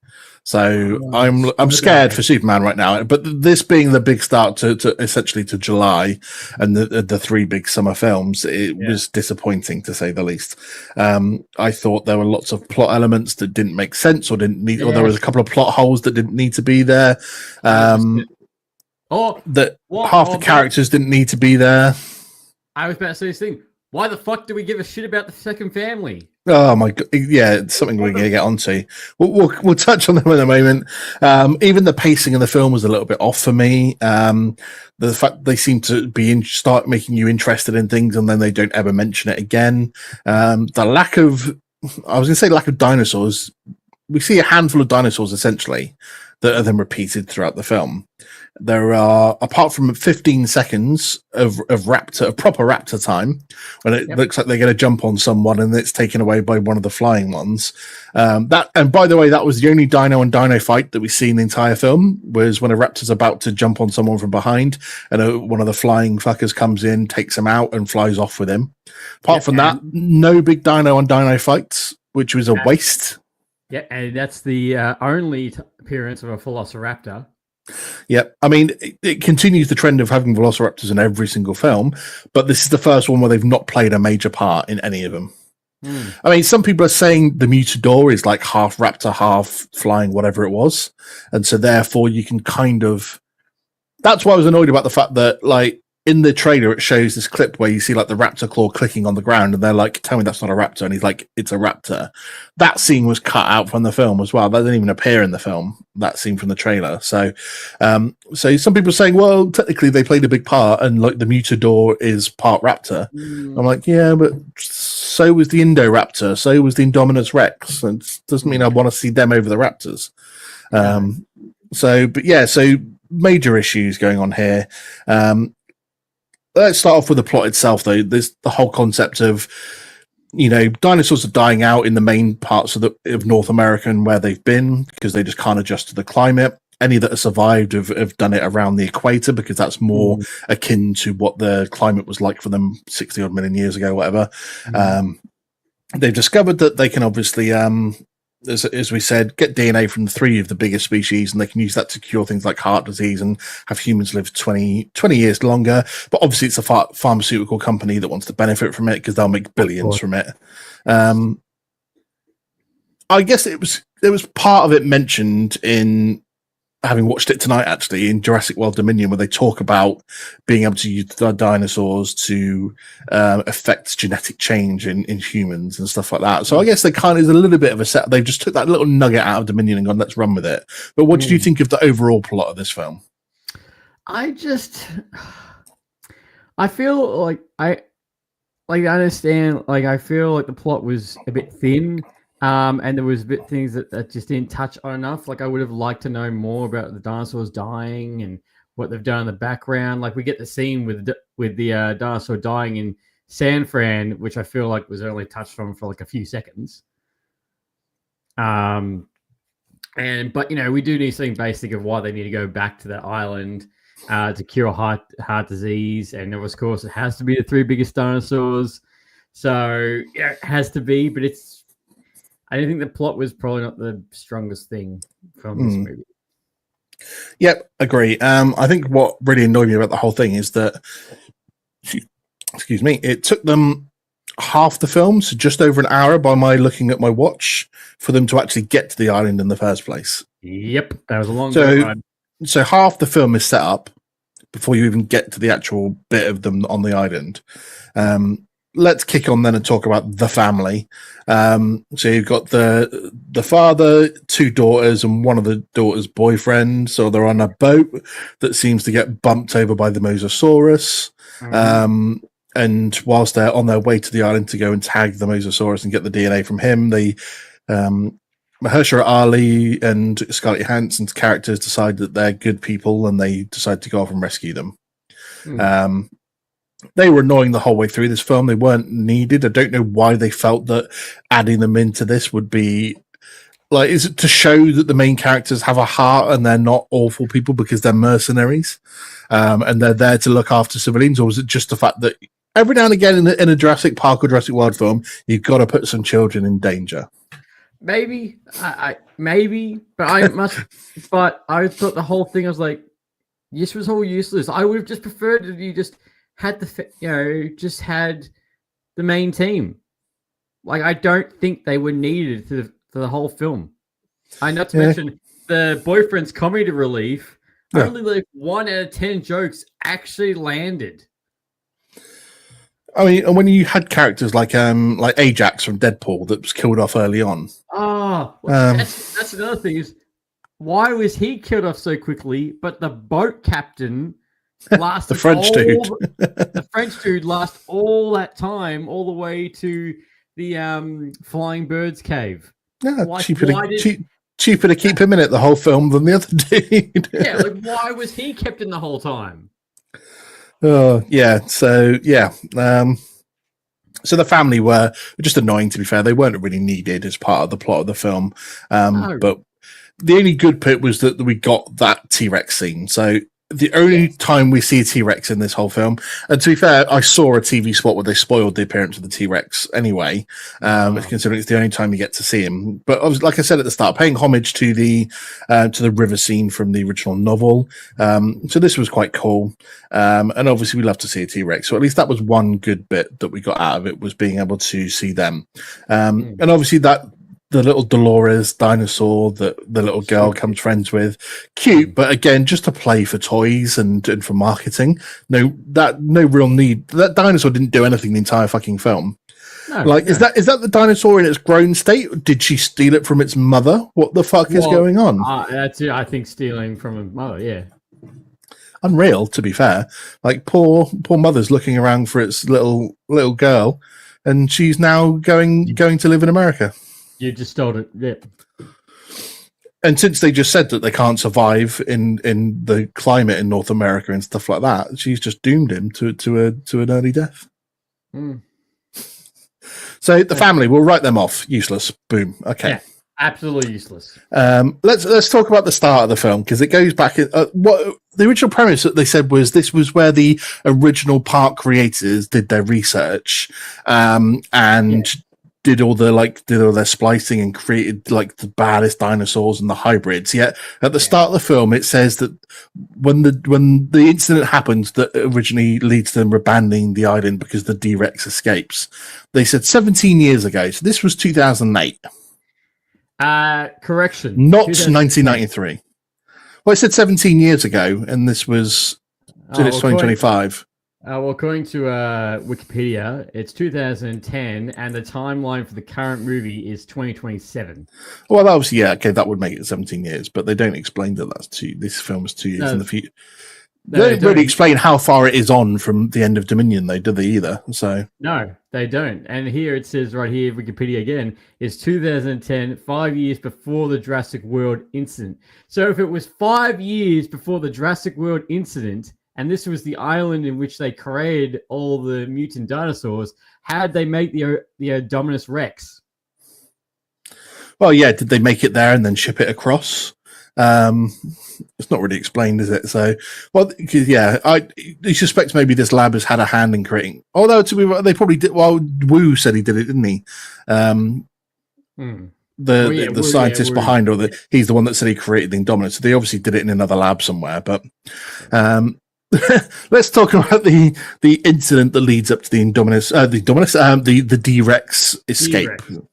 So I'm scared for Superman right now. But this being the big start to essentially to July and the 3 big summer films, it was disappointing to say the least. I thought there were lots of plot elements that didn't make sense or didn't need, or there was a couple of plot holes that didn't need to be there. Half the characters didn't need to be there. I was about to say this thing. Why the fuck do we give a shit about the second family? Oh my god! Yeah, it's something we're going to get onto. We'll touch on them in a moment. Even the pacing of the film was a little bit off for me. The fact they seem to be start making you interested in things, and then they don't ever mention it again. The lack of dinosaurs. We see a handful of dinosaurs essentially that are then repeated throughout the film. There are, apart from 15 seconds of proper raptor time, when it looks like they're going to jump on someone and it's taken away by one of the flying ones. And by the way, that was the only dino and dino fight that we see in the entire film, was when a raptor's about to jump on someone from behind and one of the flying fuckers comes in, takes him out and flies off with him. Apart from that, no big dino on dino fights, which was a waste. Yeah, and that's the only appearance of a velociraptor. Yeah, I mean, it continues the trend of having velociraptors in every single film, but this is the first one where they've not played a major part in any of them. I mean, some people are saying the mutador is like half raptor, half flying, whatever it was. And so therefore you can kind of... That's why I was annoyed about the fact that, like, in the trailer, it shows this clip where you see, like, the raptor claw clicking on the ground, and they're like, tell me that's not a raptor. And he's like, it's a raptor. That scene was cut out from the film as well. That didn't even appear in the film, that scene from the trailer. So some people are saying, well, technically they played a big part, and, like, the mutador is part raptor. I'm like, yeah, but so was the Indoraptor, so was the Indominus Rex. And it doesn't mean I want to see them over the raptors. So major issues going on here. Let's start off with the plot itself, though. There's the whole concept of, dinosaurs are dying out in the main parts of North America and where they've been because they just can't adjust to the climate. Any that have survived have done it around the equator because that's more akin to what the climate was like for them 60 odd million years ago, whatever. They've discovered that they can obviously, as we said, get DNA from 3 of the biggest species, and they can use that to cure things like heart disease and have humans live 20 years longer. But obviously it's a pharmaceutical company that wants to benefit from it because they'll make billions from it. I guess there was part of it mentioned in, having watched it tonight, actually, in Jurassic World Dominion, where they talk about being able to use the dinosaurs to affect genetic change in humans and stuff like that. So I guess they kind of is a little bit of a set. They've just took that little nugget out of Dominion and gone, let's run with it. But what did you think of the overall plot of this film? I feel like I understand. Like, I feel like the plot was a bit thin. And there was a bit things that just didn't touch on enough. Like, I would have liked to know more about the dinosaurs dying and what they've done in the background. Like, we get the scene with the dinosaur dying in San Fran, which I feel like was only touched on for like a few seconds. But we do need something basic of why they need to go back to that island to cure heart disease, and of course it has to be the 3 biggest dinosaurs. So yeah, it has to be, but I don't think the plot was probably not the strongest thing from this movie. Yep, agree. I think what really annoyed me about the whole thing is that, excuse me, it took them half the film, so just over an hour by my looking at my watch, for them to actually get to the island in the first place. Yep, that was a long ride. So half the film is set up before you even get to the actual bit of them on the island. Let's kick on then and talk about the family. So you've got the father, 2 daughters, and one of the daughters' boyfriend. So they're on a boat that seems to get bumped over by the Mosasaurus. And whilst they're on their way to the island to go and tag the Mosasaurus and get the DNA from him, Mahershala Ali and Scarlett Johansson's characters decide that they're good people, and they decide to go off and rescue them. They were annoying the whole way through this film. They weren't needed. I don't know why they felt that adding them into this would be like, is it to show that the main characters have a heart and they're not awful people because they're mercenaries and they're there to look after civilians? Or was it just the fact that every now and again in a Jurassic Park or Jurassic World film, you've got to put some children in danger? Maybe, but I thought the whole thing, I was like, this was all useless. I would have just preferred if you just had had the main team. Like, I don't think they were needed for the whole film. Not to mention the boyfriend's comedy relief. Only like 1 out of 10 jokes actually landed. I mean, and when you had characters like Ajax from Deadpool that was killed off early on. That's another thing is, why was he killed off so quickly? But the boat captain lasted the French dude lasted all that time, all the way to the Flying Birds cave. Yeah, cheaper to keep him in it the whole film than the other dude. Yeah, like, why was he kept in the whole time? Yeah. So yeah. So the family were just annoying, to be fair. They weren't really needed as part of the plot of the film. But the only good bit was that we got that T-Rex scene. So the only time we see a T-Rex in this whole film. And to be fair, I saw a TV spot where they spoiled the appearance of the T-Rex anyway, considering it's the only time you get to see him. But obviously, like I said at the start, paying homage to the river scene from the original novel. So this was quite cool. And obviously we love to see a T-Rex. So at least that was one good bit that we got out of it, was being able to see them. And obviously the little Dolores dinosaur that the little girl comes friends with, cute, but again, just a play for toys and for marketing. No real need. That dinosaur didn't do anything the entire fucking film. No. Is that the dinosaur in its grown state? Did she steal it from its mother? What the fuck is going on? That's it. I think stealing from a mother. Yeah. Unreal, to be fair. Like poor mother's looking around for its little girl, and she's now going to live in America. You just stole it, yeah. And since they just said that they can't survive in the climate in North America and stuff like that, she's just doomed him to an early death. So the family, we'll write them off. Useless. Boom. Okay. Yeah, absolutely useless. Let's talk about the start of the film, because it goes back. What the original premise that they said was this was where the original park creators did their research did all their splicing and created like the baddest dinosaurs and the hybrids. Yet at the start of the film, it says that when the incident happens that originally leads to them abandoning the island because the D-Rex escapes, they said 17 years ago. So this was 2008. Correction. Not 1993. Well, it said 17 years ago, and this was it's 2025. Well, according to Wikipedia, it's 2010, and the timeline for the current movie is 2027. Well, obviously, that would make it 17 years, but they don't explain that this film is 2 years in the future. They don't really explain how far it is on from the end of Dominion, though, do they either? So no, they don't. And here it says right here, Wikipedia again, is 2010, 5 years before the Jurassic World incident. So if it was 5 years before the Jurassic World incident, and this was the island in which they created all the mutant dinosaurs, how did they make the Dominus Rex? Well, yeah, did they make it there and then ship it across? It's not really explained, is it? So, well, yeah, I suspect maybe this lab has had a hand in creating. Although they probably did. Well, Wu said he did it, didn't he? The scientist behind he's the one that said he created the Indominus. So they obviously did it in another lab somewhere. But let's talk about the incident that leads up to the D-Rex escape. D-Rex.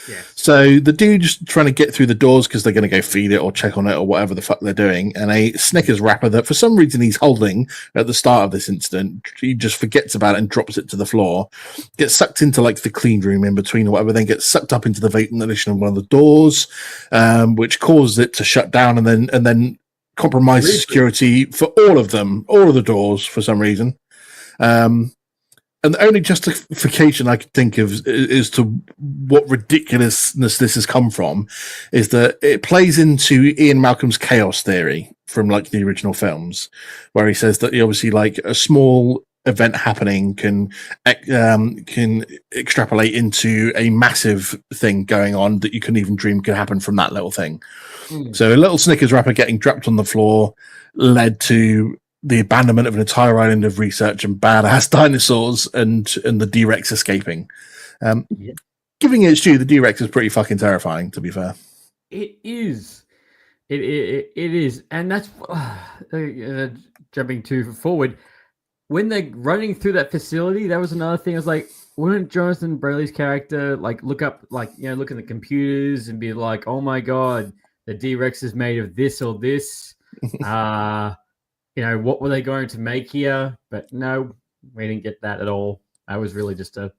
Yeah. So the dude's trying to get through the doors because they're going to go feed it or check on it or whatever the fuck they're doing. And a Snickers wrapper that for some reason he's holding at the start of this incident, he just forgets about it and drops it to the floor. Gets sucked into like the clean room in between or whatever, then gets sucked up into the ventilation of one of the doors, which causes it to shut down and then compromises security for all of the doors for some reason. And the only justification I could think of is to what ridiculousness this has come from is that it plays into Ian Malcolm's chaos theory from like the original films, where he says that obviously like a small event happening can extrapolate into a massive thing going on that you couldn't even dream could happen from that little thing. So a little Snickers wrapper getting dropped on the floor led to the abandonment of an entire island of research and badass dinosaurs and the D-Rex escaping. Giving it its due, the D-Rex is pretty fucking terrifying, to be fair. It is. It is. And that's jumping too forward. When they're running through that facility, that was another thing. I was like, wouldn't Jonathan Braley's character look up, look in the computers and be like, oh my God, the D-Rex is made of this or this. What were they going to make here? But no, we didn't get that at all. That was really just a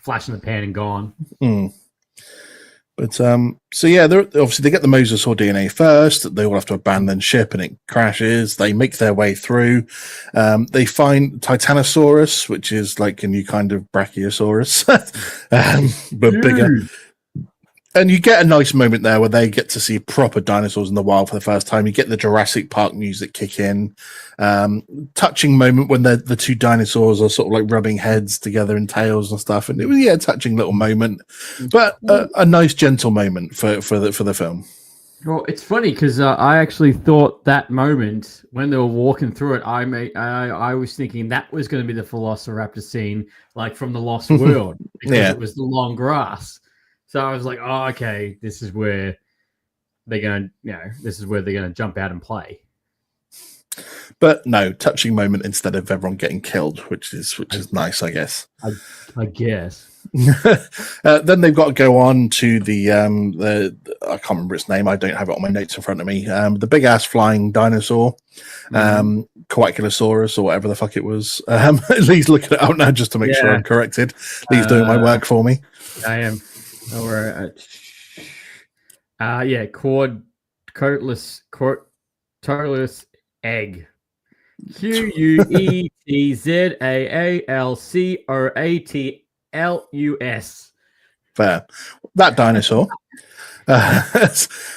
flash in the pan and gone. But so yeah, obviously they get the mosasaur DNA first. They all have to abandon ship, and it crashes. They make their way through. They find Titanosaurus, which is like a new kind of Brachiosaurus, but bigger. And you get a nice moment there where they get to see proper dinosaurs in the wild for the first time. You get the Jurassic Park music kick in. Touching moment when the two dinosaurs are sort of like rubbing heads together and tails and stuff. And it was a touching little moment, but a nice gentle moment for the film. Well, it's funny because I actually thought that moment when they were walking through it, I was thinking that was going to be the Velociraptor scene, like from the Lost World, because it was the long grass. So I was like, oh, okay, this is where they're going. This is where they're going to jump out and play. But no, touching moment instead of everyone getting killed, which is nice, I guess. I guess. Then they've got to go on to the I can't remember its name. I don't have it on my notes in front of me. The big ass flying dinosaur, Coaculosaurus or whatever the fuck it was. Leigh's looking it up now just to make sure I'm corrected. Leigh's doing my work for me. I am. Coatless egg. Quetzalcoatlus. Fair. That dinosaur.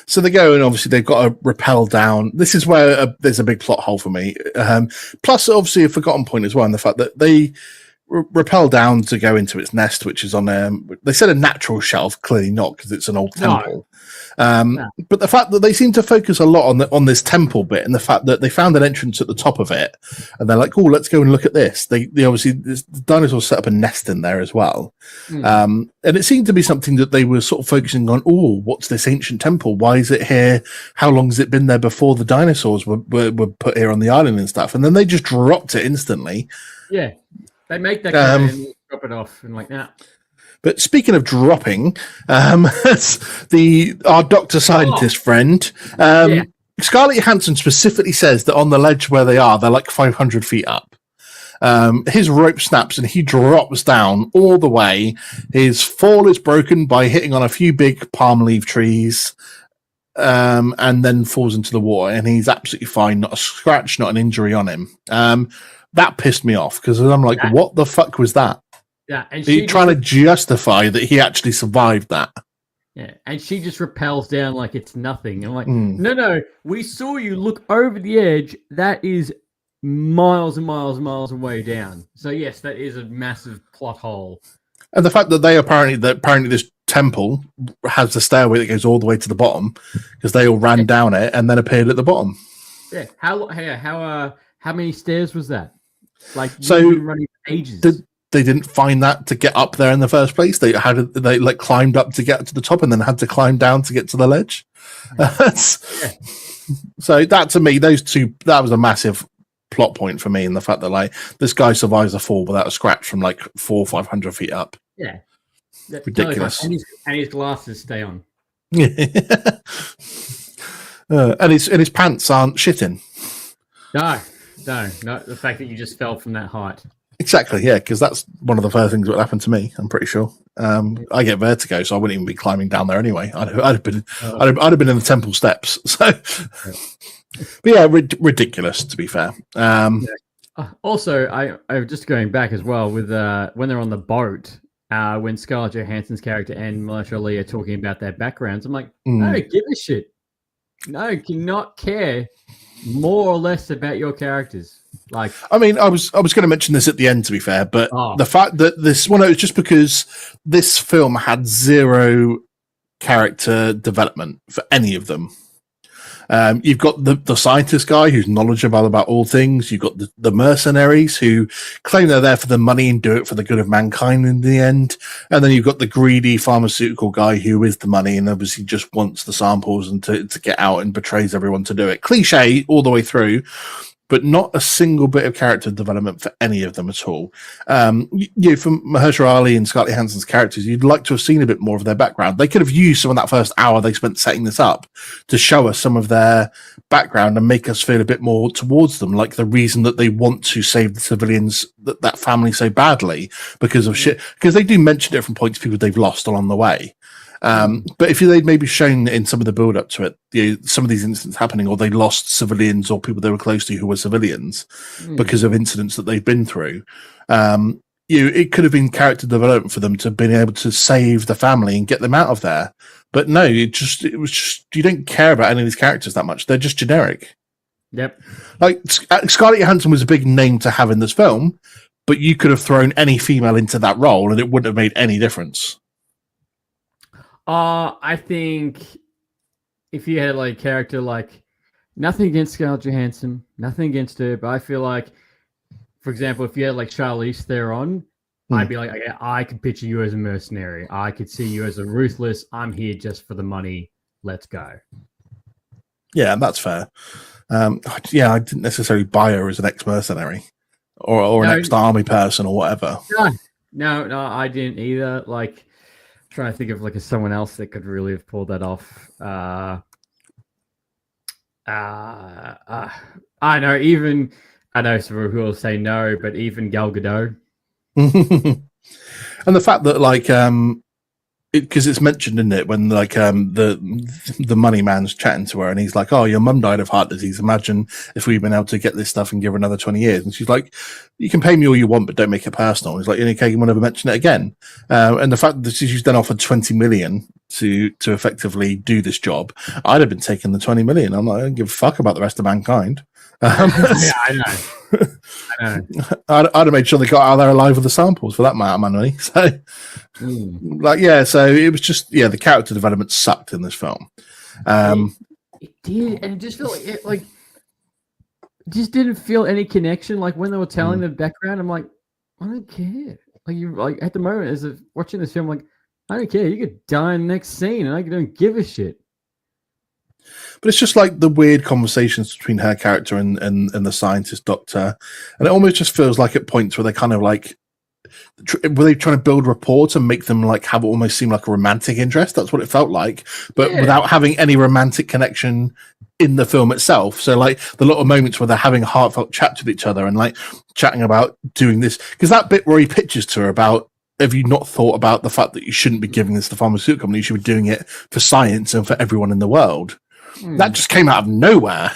So they go, and obviously they've got to rappel down. This is where there's a big plot hole for me. Plus, obviously, a forgotten point as well, in the fact that they rappel down to go into its nest, which is on they said a natural shelf, clearly not, because it's an old temple. But the fact that they seem to focus a lot on this temple bit, and the fact that they found an entrance at the top of it, and they're like, oh, let's go and look at this. They obviously, the dinosaurs set up a nest in there as well. And it seemed to be something that they were sort of focusing on. Oh, what's this ancient temple? Why is it here? How long has it been there before the dinosaurs were put here on the island and stuff? And then they just dropped it instantly. Yeah. They make that and drop it off and like that. But speaking of dropping, our doctor scientist friend, Scarlett Johansson specifically says that on the ledge where they are, they're like 500 feet up. His rope snaps and he drops down all the way. His fall is broken by hitting on a few big palm leaf trees, and then falls into the water. And he's absolutely fine, not a scratch, not an injury on him. That pissed me off because I'm like, what the fuck was that? Yeah, and she's trying to justify that he actually survived that. Yeah, and she just rappels down like it's nothing. I'm like, no, we saw you look over the edge. That is miles and miles and miles away down. So yes, that is a massive plot hole. And the fact that apparently this temple has a stairway that goes all the way to the bottom because they all ran down it and then appeared at the bottom. Yeah, how many stairs was that? Like, so you've been running for ages. They didn't find that to get up there in the first place. They climbed up to get to the top and then had to climb down to get to the ledge. So that, to me, that was a massive plot point for me, in the fact that like this guy survives a fall without a scratch from like 400 or 500 feet up. Yeah, ridiculous. And his glasses stay on. And his pants aren't shitting. No, the fact that you just fell from that height. Exactly, yeah, because that's one of the first things that happened to me. I'm pretty sure. I get vertigo, so I wouldn't even be climbing down there anyway. I'd have been in the temple steps. So, but yeah, ridiculous, to be fair. Also, I just going back as well with when they're on the boat, when Scarlett Johansson's character and Mahershala Ali are talking about their backgrounds. I'm like, no, give a shit. No, cannot care more or less about your characters. Like, I mean, I was going to mention this at the end, to be fair, but the fact that this one, it was just because this film had zero character development for any of them. You've got the scientist guy who's knowledgeable about all things. You've got the mercenaries who claim they're there for the money and do it for the good of mankind in the end. And then you've got the greedy pharmaceutical guy who is the money and obviously just wants the samples and to get out and betrays everyone to do it. Cliche all the way through, but not a single bit of character development for any of them at all. From Mahershala Ali and Scarlett Johansson's characters, you'd like to have seen a bit more of their background. They could have used some of that first hour they spent setting this up to show us some of their background and make us feel a bit more towards them, like the reason that they want to save the civilians, that family so badly because of shit. Because they do mention different points, people they've lost along the way. But if they'd maybe shown in some of the build up to it, some of these incidents happening, or they lost civilians or people they were close to who were civilians because of incidents that they've been through, it could have been character development for them to have been able to save the family and get them out of there. But no, it was just you don't care about any of these characters that much. They're just generic. Yep. Like Scarlett Johansson was a big name to have in this film, but you could have thrown any female into that role and it wouldn't have made any difference. I think if you had like a character like, nothing against Scarlett Johansson, nothing against her, but I feel like, for example, if you had like Charlize Theron, I'd be like, okay, I could picture you as a mercenary. I could see you as a ruthless, I'm here just for the money. Let's go. Yeah, that's fair. Yeah, I didn't necessarily buy her as an ex-mercenary or an ex-army person or whatever. No, I didn't either. Like, trying to think of like someone else that could really have pulled that off. I know some people will say no, but even Gal Gadot. And the fact that like because it's mentioned in it when like the money man's chatting to her and he's like, oh, your mum died of heart disease, imagine if we'd been able to get this stuff and give her another 20 years. And she's like, you can pay me all you want but don't make it personal. He's like, okay, you won't ever mention it again. And the fact that she's then offered 20 million to effectively do this job, I'd have been taking the 20 million. I'm like, I don't give a fuck about the rest of mankind. Yeah, I know. I'd have made sure they got out of there alive with the samples for that amount of money. So, like, yeah, so it was just, yeah, the character development sucked in this film. It did, and it just felt like it just didn't feel any connection. Like when they were telling the background, I'm like, I don't care. Like you, like at the moment, as of watching this film, like I don't care. You could die in the next scene, and I don't give a shit. But it's just like the weird conversations between her character and the scientist doctor. And it almost just feels like at points where they kind of like, were they trying to build rapport to make them like have it almost seem like a romantic interest? That's what it felt like, but without having any romantic connection in the film itself. So like the little moments where they're having a heartfelt chat with each other and like chatting about doing this, because that bit where he pitches to her about, have you not thought about the fact that you shouldn't be giving this to the pharmaceutical company? You should be doing it for science and for everyone in the world. That just came out of nowhere.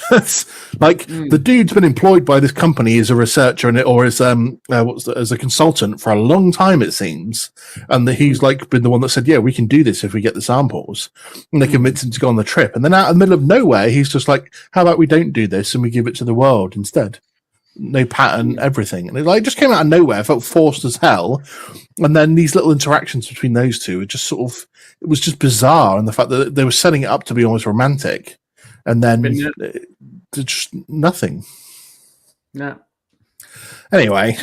Like the dude's been employed by this company as a researcher or as a consultant for a long time, it seems, and he's like been the one that said, "Yeah, we can do this if we get the samples." And they convinced him to go on the trip, and then out in the middle of nowhere, he's just like, "How about we don't do this and we give it to the world instead?" No pattern, everything, and it just came out of nowhere. It felt forced as hell, and then these little interactions between those two, it was just bizarre. And the fact that they were setting it up to be almost romantic, and then just nothing. No. Anyway,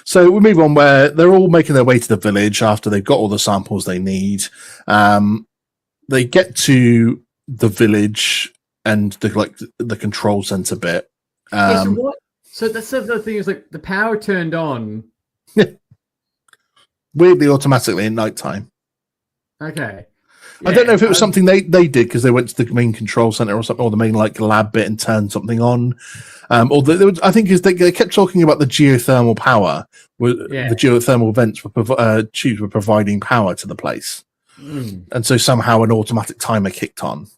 so we move on where they're all making their way to the village after they've got all the samples they need. They get to the village and the control center bit. So that's the thing is like the power turned on. Weirdly, automatically at nighttime. Okay. Yeah, I don't know if it was something they did because they went to the main control center or something, or the main like lab bit and turned something on. I think they kept talking about the geothermal power. The geothermal vents were providing power to the place, and so somehow an automatic timer kicked on.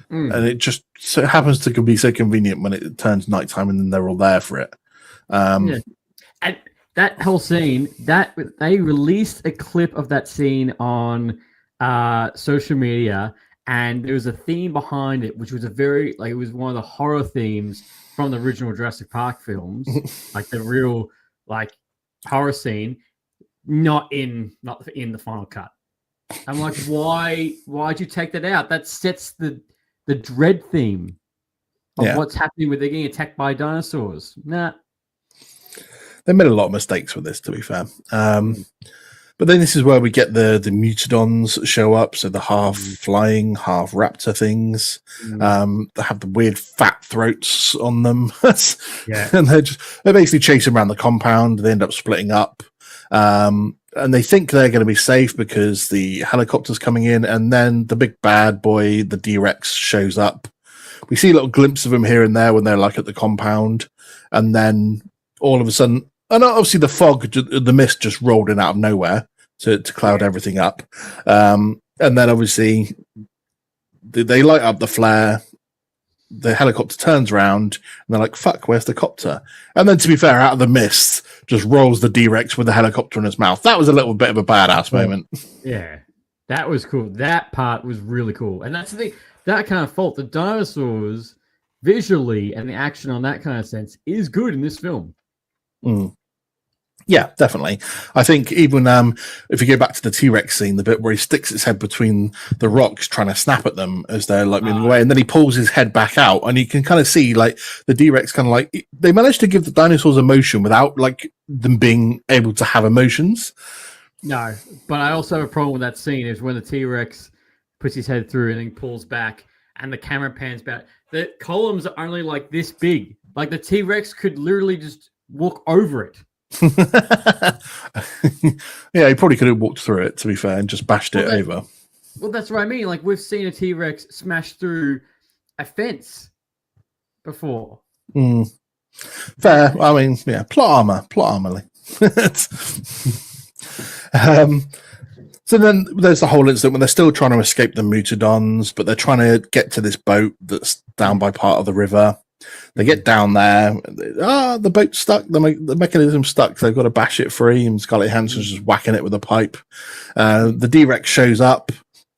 And it just so happens to be so convenient when it turns nighttime and then they're all there for it. And that whole scene, that they released a clip of that scene on social media, and there was a theme behind it, which was it was one of the horror themes from the original Jurassic Park films, like the real like horror scene, not in the final cut. I'm like, why'd you take that out? That sets the dread theme of what's happening with they're getting attacked by dinosaurs. Nah. They made a lot of mistakes with this, to be fair. But then this is where we get the Mutadons show up, so the half flying, half raptor things. They have the weird fat throats on them. And they're basically chasing around the compound. They end up splitting up. And they think they're going to be safe because the helicopter's coming in, and then the big bad boy, the D-Rex, shows up. We see a little glimpse of him here and there when they're like at the compound, and then all of a sudden, and obviously the mist just rolled in out of nowhere to cloud everything up. And then obviously they light up the flare. The helicopter turns around and they're like, fuck, where's the copter? And then, to be fair, out of the mist just rolls the D-Rex with the helicopter in his mouth. That was a little bit of a badass moment. Yeah, that was cool. That part was really cool. And that's the thing, that kind of fault. The dinosaurs visually and the action on that kind of sense is good in this film. Yeah, definitely. I think even if you go back to the T-Rex scene, the bit where he sticks its head between the rocks trying to snap at them as they're like moving away, and then he pulls his head back out, and you can kind of see like the D-Rex kind of like they managed to give the dinosaurs emotion without like them being able to have emotions. No, but I also have a problem with that scene is when the T-Rex puts his head through and then pulls back and the camera pans back. The columns are only like this big. Like the T-Rex could literally just walk over it. Yeah, he probably could have walked through it, to be fair, and just bashed it over. Well, that's what I mean. Like we've seen a T-Rex smash through a fence before. Fair. I mean, yeah, plot armor. So then there's the whole incident when they're still trying to escape the Mutodons, but they're trying to get to this boat that's down by part of the river. They get down there. The boat's stuck. The mechanism's stuck. They've got to bash it free, and Scarlett Johansson's just whacking it with a pipe. The D-Rex shows up.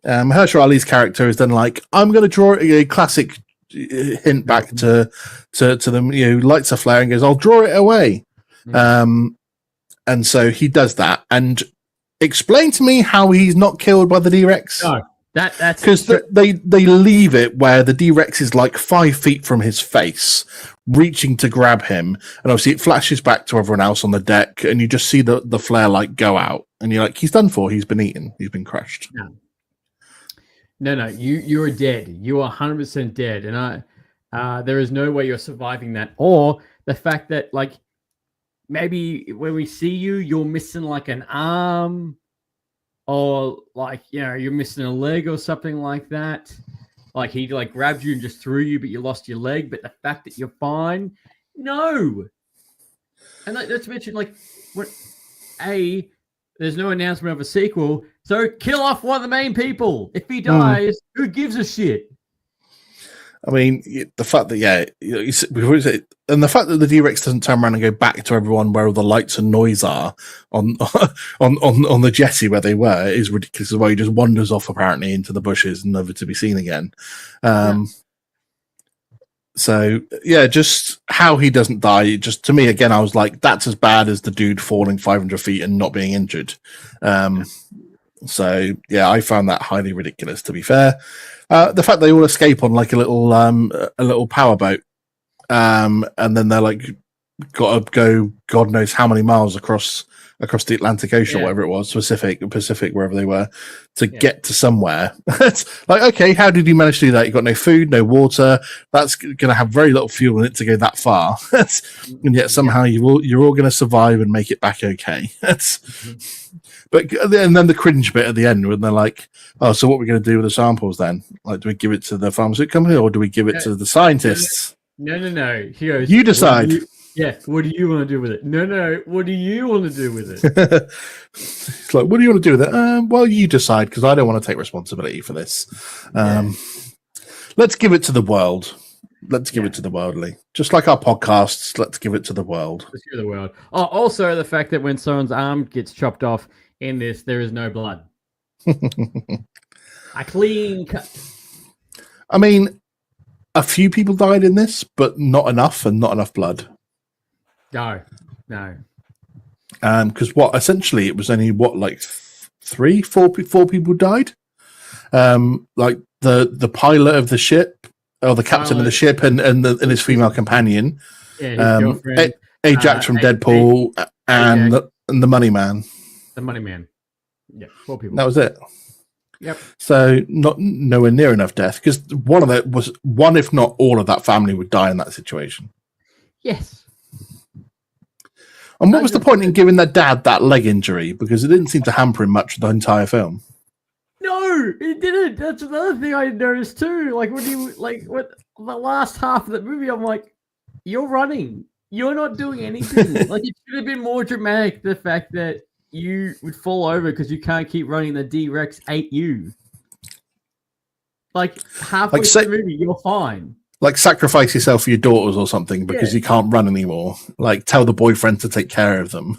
Mahershala Ali's character is then like, I'm going to draw a classic hint back to them. Lights a flare and goes, I'll draw it away. And so he does that. And explain to me how he's not killed by the D-Rex. No. That's because they leave it where the D-Rex is like 5 feet from his face, reaching to grab him, and obviously it flashes back to everyone else on the deck, and you just see the flare light go out, and you're like, he's done for. He's been eaten. He's been crushed. No. You are dead. You are 100% dead, and there is no way you're surviving that. Or the fact that like maybe when we see you, you're missing like an arm. Or like, you're missing a leg or something like that. Like he like grabbed you and just threw you, but you lost your leg. But the fact that you're fine, no. And let's mention like, there's no announcement of a sequel, so kill off one of the main people. If he dies, who gives a shit? I mean, the fact that and the fact that the D-Rex doesn't turn around and go back to everyone where all the lights and noise are on the jetty where they were is ridiculous. As well, he just wanders off apparently into the bushes, never to be seen again. So yeah, just how he doesn't die. Just to me, again, I was like, that's as bad as the dude falling 500 feet and not being injured. So yeah, I found that highly ridiculous. To be fair. The fact they all escape on like a little powerboat, and then they're like got to go God knows how many miles across the Atlantic Ocean or whatever it was, Pacific, wherever they were, to get to somewhere. It's like, okay, how did you manage to do that? You got no food, no water. That's going to have very little fuel in it to go that far, and yet somehow you're all going to survive and make it back okay. But and then the cringe bit at the end when they're like, "Oh, so what are we going to do with the samples then? Like, do we give it to the pharmaceutical company or do we give it to the scientists?" No. He goes, you decide. What do you want to do with it? No. What do you want to do with it? It's like, what do you want to do with it? Well, you decide, because I don't want to take responsibility for this. Let's give it to the world. Let's give it to the world, Leigh. Just like our podcasts, let's give it to the world. Let's give it to the world. Oh, also the fact that when someone's arm gets chopped off in this, there is no blood. A clean cut. I mean, a few people died in this, but not enough, and not enough blood. No. Because essentially it was only like 4 people died. Like the pilot of the ship, or the captain of the ship, and his female companion. Yeah, his girlfriend. Ajax from Deadpool, and the Money Man. The Money Man. Yeah, 4 people. That was it. Yep. So nowhere near enough death, because one, if not all of that family would die in that situation. Yes. And what was the point in giving their dad that leg injury? Because it didn't seem to hamper him much the entire film. No, it didn't. That's another thing I noticed too. Like when the last half of the movie, I'm like, you're running. You're not doing anything. Like it should have been more dramatic. The fact that you would fall over because you can't keep running. The D-Rex ate you. Like halfway through the movie, you're fine. Like sacrifice yourself for your daughters or something because you can't run anymore. Like tell the boyfriend to take care of them.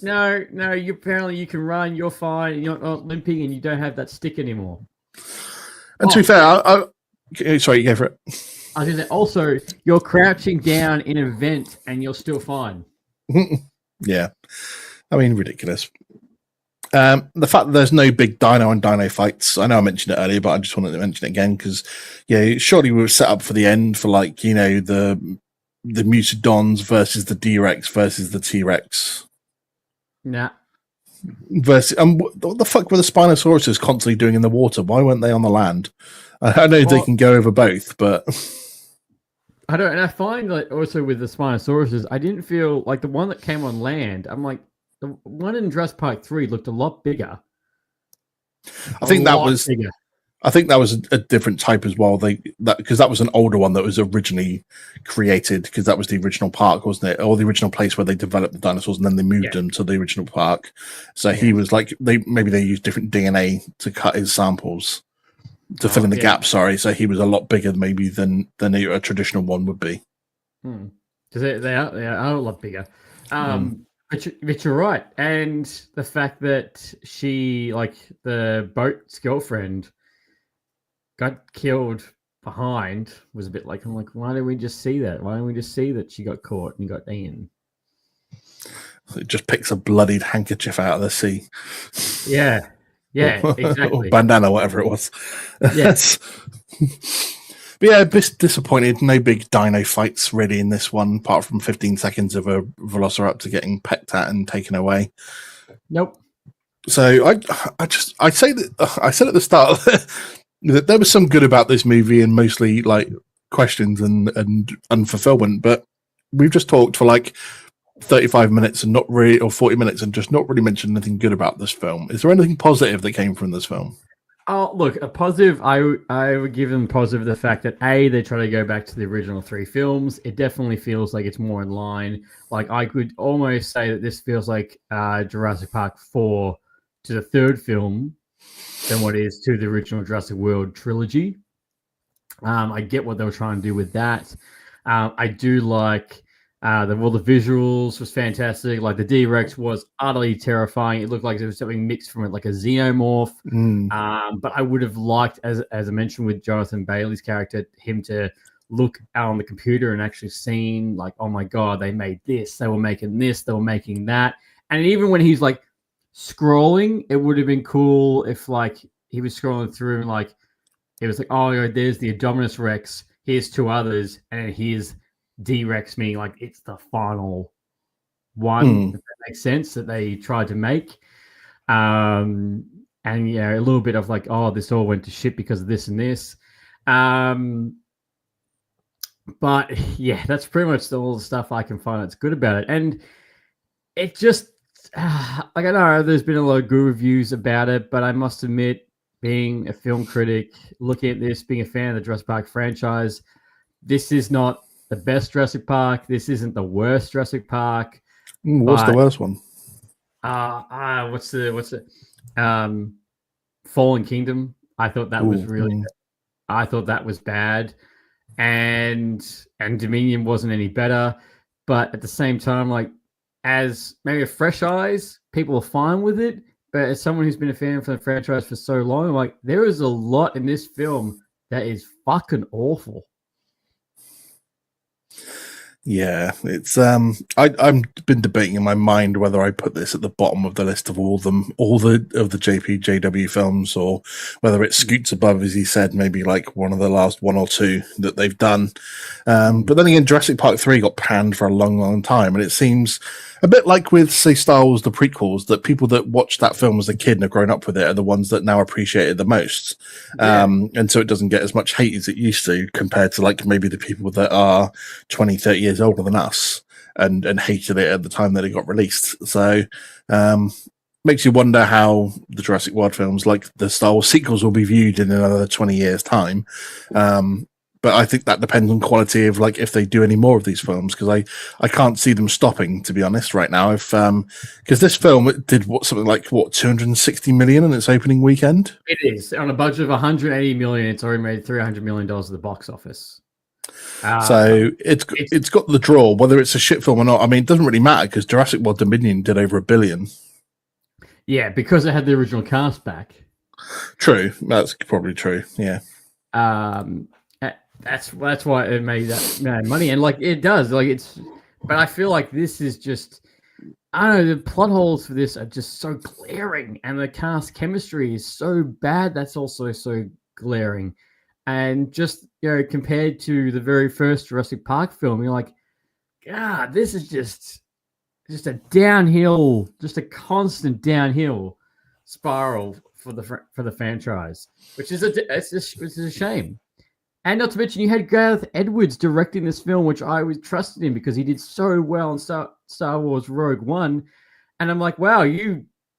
No, apparently you can run, you're fine, and you're not limping, and you don't have that stick anymore. And to be fair, sorry, you go for it. I was going to say, also, you're crouching down in a vent, and you're still fine. Yeah, I mean, ridiculous. The fact that there's no big dino and dino fights, I know I mentioned it earlier, but I just wanted to mention it again because, yeah, surely we were set up for the end for like, you know, the Mutadons versus the D-Rex versus the T-Rex. Nah. Versus, what the fuck were the Spinosauruses constantly doing in the water? Why weren't they on the land? I know they can go over both, but I don't. And I find that also with the Spinosauruses, I didn't feel like the one that came on land. I'm like, the one in Jurassic Park 3 looked a lot bigger. I think that was a different type as well. Because that was an older one that was originally created because that was the original park, wasn't it? Or the original place where they developed the dinosaurs, and then they moved them to the original park. So he was like they used different DNA to cut his samples to fill in the gaps. Sorry, so he was a lot bigger maybe than a traditional one would be. Because they are a lot bigger. But you're right, and the fact that she, like the boat's girlfriend, got killed behind was a bit like, I'm like, why didn't we just see that? Why didn't we just see that she got caught and got eaten? It just picks a bloodied handkerchief out of the sea. Yeah, exactly. Or bandana, whatever it was. Yes. But yeah, disappointed. No big dino fights really in this one, apart from 15 seconds of a Velociraptor getting pecked at and taken away. Nope. So I say that I said at the start that there was some good about this movie and mostly like questions and unfulfillment, but we've just talked for like 35 minutes and not really, or 40 minutes and just not really mentioned anything good about this film. Is there anything positive that came from this film? Oh, look, a positive, I would give them positive the fact that they try to go back to the original 3 films. It definitely feels like it's more in line. Like I could almost say that this feels like Jurassic Park 4 to the 3rd film than what it is to the original Jurassic World trilogy. I get what they were trying to do with that. I do like the visuals was fantastic. Like the D-Rex was utterly terrifying. It looked like there was something mixed from it, like a xenomorph. But I would have liked, as I mentioned with Jonathan Bailey's character, him to look out on the computer and actually seen like, oh my God, they made this, they were making this, they were making that. And even when he's like scrolling, it would have been cool if like he was scrolling through and like it was like, oh, there's the Indominus Rex, here's 2 others, and here's D-Rex, meaning like it's the final one. If that makes sense, that they tried to make. And yeah, a little bit of like, oh, this all went to shit because of this and this. But yeah, that's pretty much all the stuff I can find that's good about it. And it just like, I know there's been a lot of good reviews about it, but I must admit, being a film critic, looking at this, being a fan of the Jurassic Park franchise, this is not the best Jurassic Park. This isn't the worst Jurassic Park. What's the worst one? What's the Fallen Kingdom? I thought that was really I thought that was bad. And Dominion wasn't any better. But at the same time, like, as maybe a fresh eyes, people are fine with it. But as someone who's been a fan for the franchise for so long, I'm like, there is a lot in this film that is fucking awful. Yeah, it's I'm been debating in my mind whether I put this at the bottom of the list of all the JPJW films, or whether it scoots above, as he said, maybe like one of the last 1 or 2 that they've done. But then again, Jurassic Park 3 got panned for a long time, and it seems a bit like with, say, Star Wars, the prequels, that people that watched that film as a kid and have grown up with it are the ones that now appreciate it the most. Yeah. And so it doesn't get as much hate as it used to, compared to like maybe the people that are 20, 30 years older than us and hated it at the time that it got released. So makes you wonder how the Jurassic World films, like the Star Wars sequels, will be viewed in another 20 years' time. But I think that depends on quality of like if they do any more of these films, because I can't see them stopping, to be honest, right now. If because this film did something like 260 million in its opening weekend. It is on a budget of 180 million. It's already made $300 million at the box office. So it's got the draw, whether it's a shit film or not. I mean, it doesn't really matter because Jurassic World Dominion did over $1 billion. Yeah, because it had the original cast back. True, that's probably true. Yeah. That's why it made that money, and like it does, like it's But I feel like this is just, I don't know, the plot holes for this are just so glaring, and the cast chemistry is so bad. That's also so glaring. And just, compared to the very first Jurassic Park film, you're like, God, this is just a downhill, just a constant downhill spiral for the franchise, which is a shame. And not to mention, you had Gareth Edwards directing this film, which I was trusted in because he did so well in Star Wars Rogue One. And I'm like, wow,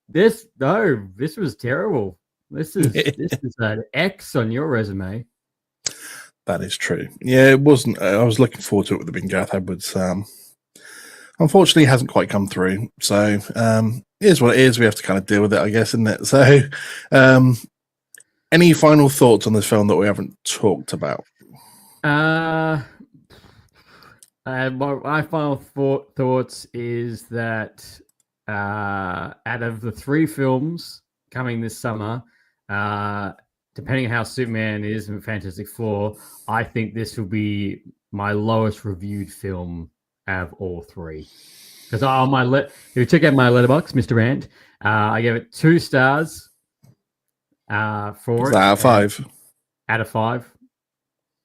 this was terrible. This is an X on your resume. That is true. Yeah, it wasn't. I was looking forward to it with the Gareth Edwards. Unfortunately, it hasn't quite come through. So it is what it is. We have to kind of deal with it, I guess, isn't it? So, any final thoughts on this film that we haven't talked about? My final thoughts is that out of the 3 films coming this summer, depending on how Superman is and Fantastic Four, I think this will be my lowest reviewed film out of all 3. Because if you check out my letterbox, Mr. Rant, I gave it 2 stars for it. Out of 5? Out of 5.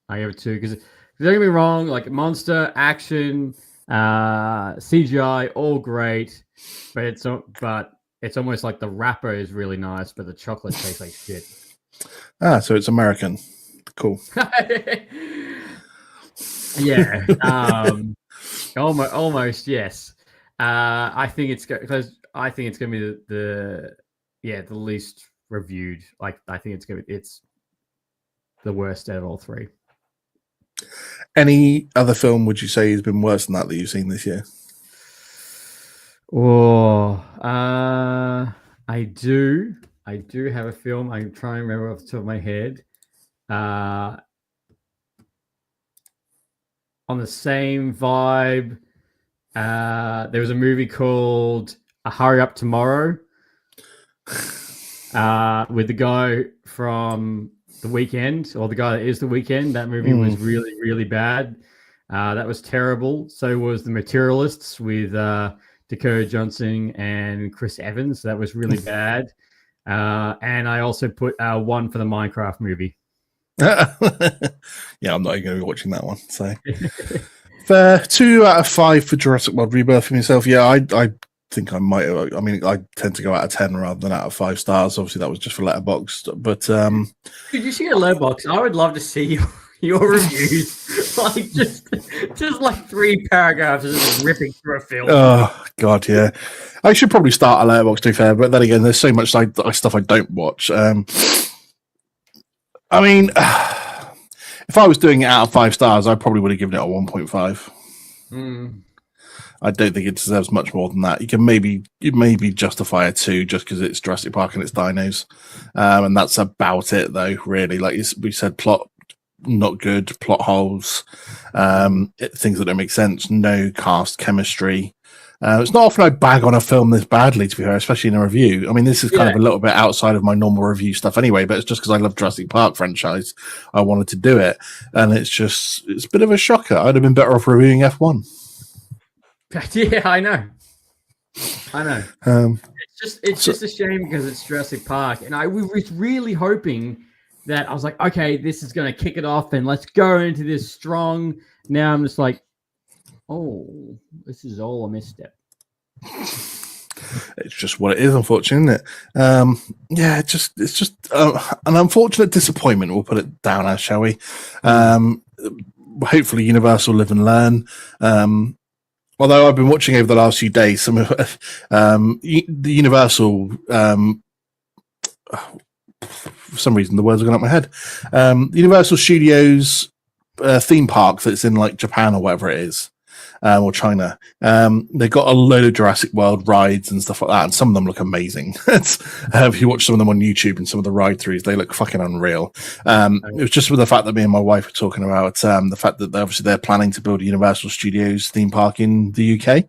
I gave it 2 because don't get me wrong, like monster, action, CGI, all great, but it's almost like the wrapper is really nice, but the chocolate tastes like shit. So it's American. Cool. Yeah. Almost, yes. I think it's going to be the least reviewed. Like, I think it's the worst out of all 3. Any other film would you say has been worse than that you've seen this year? I do have a film. I'm trying to remember off the top of my head. On the same vibe, there was a movie called A Hurry Up Tomorrow with the guy from The Weeknd, or the guy that is The Weeknd. That movie was really, really bad. That was terrible. So was The Materialists with Dakota Johnson and Chris Evans. That was really bad. And I also put 1 for the Minecraft movie. Yeah, I'm not even going to be watching that one. So, fair. 2 out of 5 for Jurassic World Rebirth for myself. Yeah, I think I might. I mean, I tend to go out of 10 rather than out of 5 stars. Obviously, that was just for Letterboxd. But could you see a Letterboxd? I would love to see your reviews, like just like 3 paragraphs of just ripping through a film. Oh God, yeah. I should probably start a Letterboxd, to be fair. But then again, there's so much stuff I don't watch. I mean, if I was doing it out of 5 stars, I probably would have given it a 1.5. I don't think it deserves much more than that. You can maybe justify a 2 just because it's Jurassic Park and it's dinos, and that's about it, though. Really, like we said, plot not good, plot holes, things that don't make sense, no cast chemistry. It's not often I bag on a film this badly, to be fair, especially in a review. I mean, this is kind of a little bit outside of my normal review stuff anyway, but it's just because I love Jurassic Park franchise, I wanted to do it, and it's a bit of a shocker. I'd have been better off reviewing F1. Yeah, I know. It's just a shame because it's Jurassic Park, and I was really hoping that I was like, okay, this is going to kick it off, and let's go into this strong. Now I'm just like, oh, this is all a misstep. It's just what it is, unfortunately, isn't it? Yeah, it's just an unfortunate disappointment. We'll put it down as, shall we? Hopefully, Universal live and learn. Although I've been watching over the last few days, some of the Universal. For some reason, the words are going up my head. Universal Studios theme park that's in like Japan or whatever it is. Or China. They've got a load of Jurassic World rides and stuff like that, and some of them look amazing. If you watch some of them on YouTube and some of the ride throughs, they look fucking unreal. It was just with the fact that me and my wife were talking about the fact that they're planning to build a Universal Studios theme park in the UK.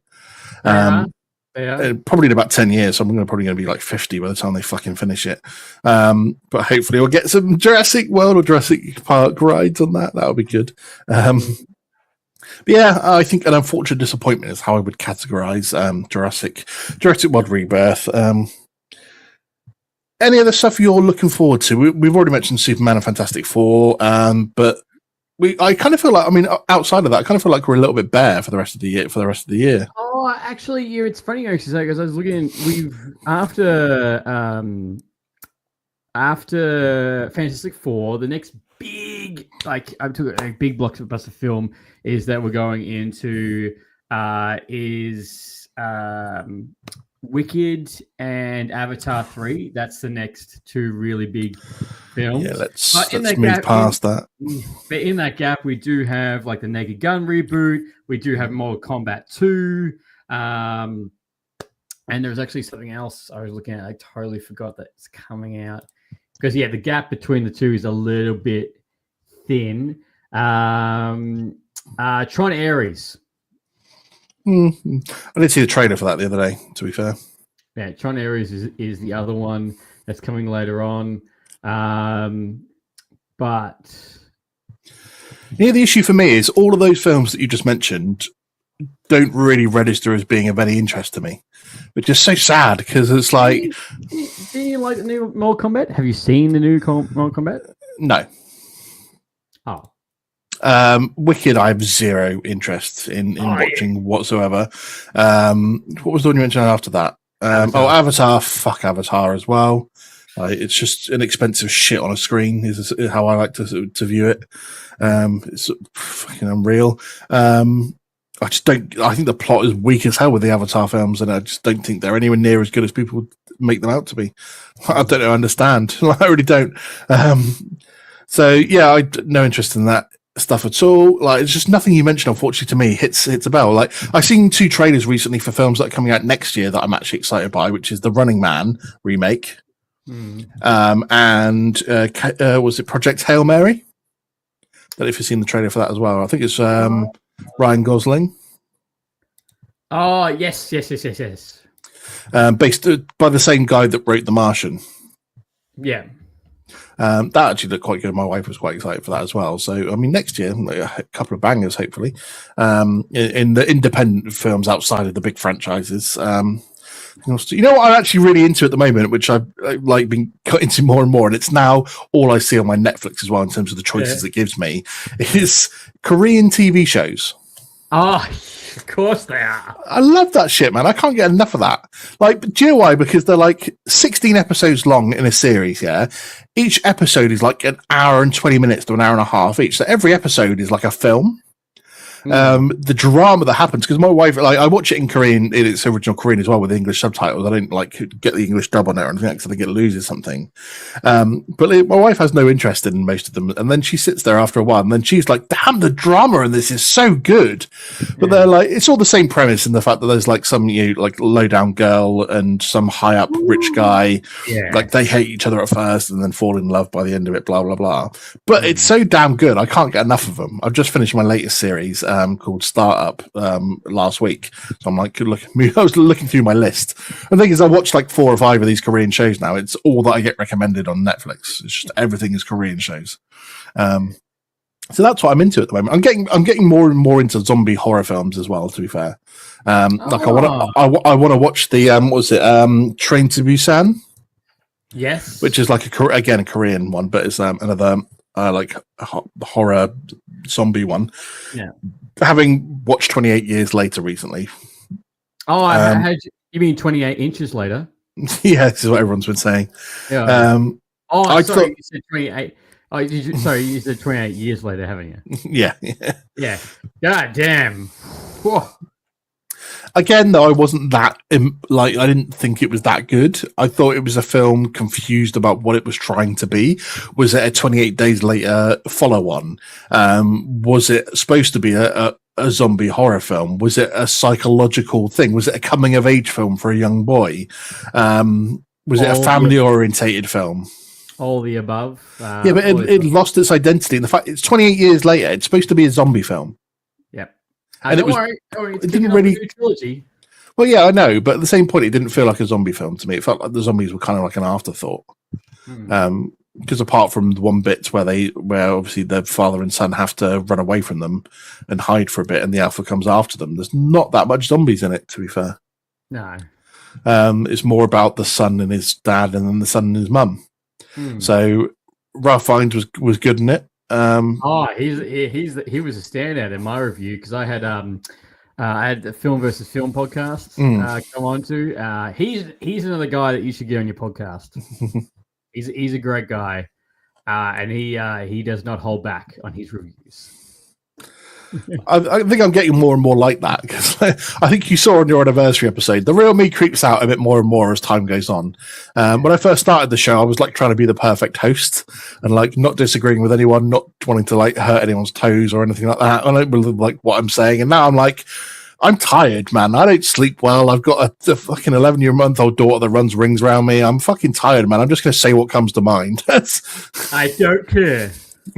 Probably in about 10 years, so I'm probably going to be like 50 by the time they fucking finish it. But hopefully we'll get some Jurassic World or Jurassic Park rides on that. That'll be good. But yeah, I think an unfortunate disappointment is how I would categorize Jurassic World Rebirth. Any other stuff you're looking forward to? We've already mentioned Superman and Fantastic Four, but I kind of feel like, I mean, outside of that, I kind of feel like we're a little bit bare for the rest of the year. Oh, actually, yeah, it's funny actually because I was looking. After Fantastic Four, the next big I took a big blockbuster film is that we're going into is Wicked and Avatar 3. That's the next two really big films. Yeah, let's move past that. But in that gap, we do have like the Naked Gun reboot. We do have Mortal Kombat 2. And there's actually something else I was looking at. I totally forgot that it's coming out. Because, yeah, the gap between the two is a little bit thin. Tron Ares. I did see the trailer for that the other day, to be fair. Yeah, Tron Ares is the other one that's coming later on. But yeah, the issue for me is all of those films that you just mentioned don't really register as being of any interest to me, which is so sad because it's like... Do you like the new Mortal Kombat? Have you seen the new Mortal Kombat? No. Oh. Wicked, I have zero interest in watching whatsoever. What was the one you mentioned after that? Avatar. Fuck Avatar as well. It's just an expensive shit on a screen is how I like to view it. It's fucking unreal. I think the plot is weak as hell with the Avatar films, and I just don't think they're anywhere near as good as people make them out to be. I don't understand. I really don't. So yeah, I no interest in that stuff at all. Like, it's just nothing you mentioned, unfortunately, to me hits a bell. Like, I've seen 2 trailers recently for films that are coming out next year that I'm actually excited by, which is the Running Man remake, and was it Project Hail Mary? I don't know if you've seen the trailer for that as well. I think it's Ryan Gosling. Oh, yes. Based by the same guy that wrote The Martian. Yeah. That actually looked quite good. My wife was quite excited for that as well. So, I mean, next year, a couple of bangers, hopefully, in the independent films outside of the big franchises. You know what I'm actually really into at the moment, which I've like been cut into more and more, and it's now all I see on my Netflix as well in terms of the choices it gives me, is Korean TV shows. Oh, of course they are. I love that shit, man. I can't get enough of that. Like, do you know why? Because they're like 16 episodes long in a series, yeah? Each episode is like an hour and 20 minutes to an hour and a half each. So every episode is like a film. The drama that happens, because my wife, like, I watch it in Korean, in its original Korean as well with English subtitles. I don't like get the English dub on it or anything because I think it loses something. But my wife has no interest in most of them, and then she sits there after a while, and then she's like, "Damn, the drama in this is so good." But they're like, it's all the same premise in the fact that there's like some like low down girl and some high up rich guy, like they hate each other at first and then fall in love by the end of it, blah blah blah. But it's so damn good, I can't get enough of them. I've just finished my latest series. Called Startup last week, so I'm like, I was looking through my list. The thing is, I watched like 4 or 5 of these Korean shows now. It's all that I get recommended on Netflix. It's just everything is Korean shows. So that's what I'm into at the moment. I'm getting more and more into zombie horror films as well. To be fair, like I want to watch the what was it? Train to Busan. Yes, which is like a Korean one, but it's another like horror zombie one. Yeah. Having watched 28 Years Later recently. Oh, you mean 28 inches later? Yeah, this is what everyone's been saying. Yeah. You said 28. Oh, you said 28 years later, haven't you? Yeah. Yeah. God damn. Whoa. Again, though, I wasn't that I didn't think it was that good. I thought it was a film confused about what it was trying to be. Was it a 28 Days Later follow-on? Was it supposed to be a zombie horror film? Was it a psychological thing? Was it a coming-of-age film for a young boy? Was it a family-orientated film? All the above. Yeah, but it lost its identity. And the fact it's 28 years later, it's supposed to be a zombie film. Yep. And it didn't really trilogy. Well, yeah, I know, but at the same point, it didn't feel like a zombie film to me. It felt like the zombies were kind of like an afterthought. because apart from the one bit where obviously the father and son have to run away from them and hide for a bit, and the alpha comes after them, there's not that much zombies in it, to be fair. No. It's more about the son and his dad, and then the son and his mum. So Ralph Fiennes was good in it. He was a standout in my review because I had the Film versus Film podcast come on to. He's another guy that you should get on your podcast. He's a great guy, and he does not hold back on his reviews. I think I'm getting more and more like that because I think you saw on your anniversary episode, the real me creeps out a bit more and more as time goes on. When I first started the show, I was like trying to be the perfect host and like not disagreeing with anyone, not wanting to like hurt anyone's toes or anything like that. I don't really like what I'm saying. And now I'm like, I'm tired, man. I don't sleep well. I've got a fucking 11-month-old daughter that runs rings around me. I'm fucking tired, man. I'm just going to say what comes to mind. I don't care.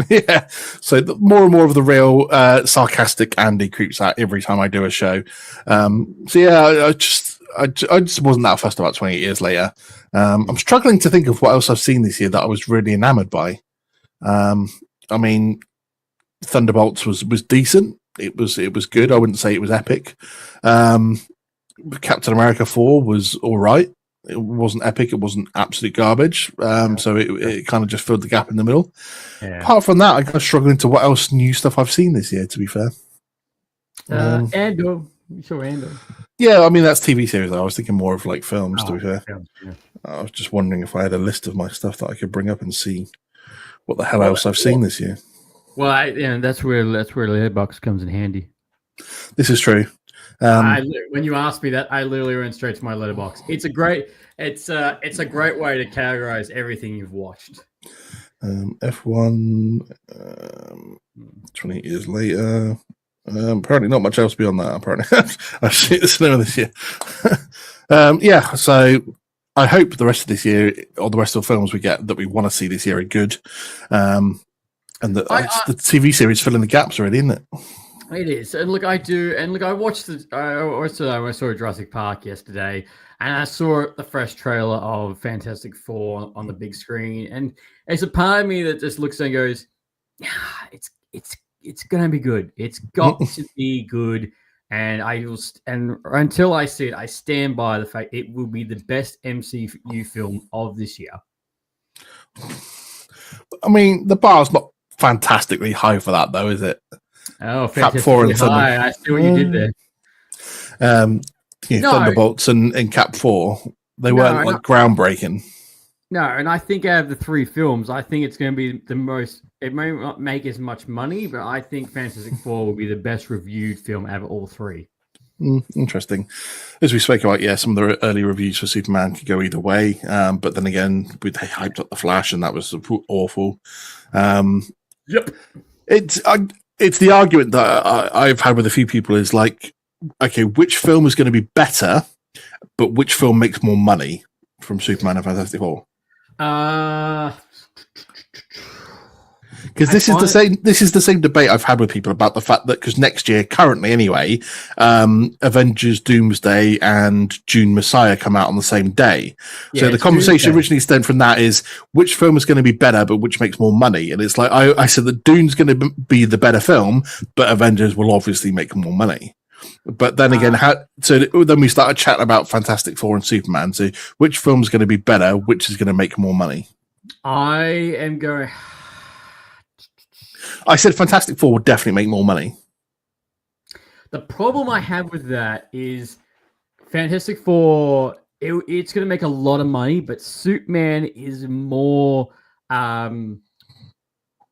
Yeah, so more and more of the real sarcastic Andy creeps out every time I do a show. So yeah, I just wasn't that fussed about 28 years later. I'm struggling to think of what else I've seen this year that I was really enamored by. I mean, Thunderbolts was decent. It was good. I wouldn't say it was epic. Captain America 4 was all right. It wasn't epic. It wasn't absolute garbage. So it kind of just filled the gap in the middle. Yeah. Apart from that, I'm kind of struggling to what else new stuff I've seen this year, to be fair. Andor. You saw Andor. Yeah, I mean, that's TV series. I was thinking more of like films, to be fair. Yeah. I was just wondering if I had a list of my stuff that I could bring up and see what the hell else I've seen this year. Well, that's where Letterboxd comes in handy. This is true. When you asked me that, I literally went straight to my letterbox. It's a great way to categorize everything you've watched. F1, 28 years later. Apparently, not much else beyond that. Apparently, I've seen this year. Yeah, so I hope the rest of this year, or the rest of the films we get that we want to see this year, are good. And the TV series filling the gaps already, isn't it? It is, and look, I do, and look, I watched I saw Jurassic Park yesterday, and I saw the fresh trailer of Fantastic Four on the big screen, and there's a part of me that just looks and goes, it's gonna be good. It's got to be good, and until I see it, I stand by the fact it will be the best MCU film of this year. I mean, the bar's not fantastically high for that, though, is it? Oh, Cap 4 and high. I see what you did there. Thunderbolts and Cap 4, they weren't groundbreaking. No, and I think out of the three films, I think it's going to be the most. It may not make as much money, but I think Fantastic Four will be the best reviewed film out of all three. Interesting. As we spoke about, some of the early reviews for Superman could go either way, but then again, they hyped up the Flash, and that was awful. Yep. It's the argument that I've had with a few people is like, okay, which film is going to be better, but which film makes more money from Superman and Fantastic Four? Because this is the same debate I've had with people about the fact that because next year, currently anyway, Avengers Doomsday and Dune Messiah come out on the same day. Yeah, so the conversation originally stemmed from that is which film is going to be better, but which makes more money. And it's like I said that Dune's going to be the better film, but Avengers will obviously make more money. But then again, then we started chatting about Fantastic Four and Superman. So which film's going to be better? Which is going to make more money? I said Fantastic Four would definitely make more money. The problem I have with that is Fantastic Four, it's going to make a lot of money, but Superman is more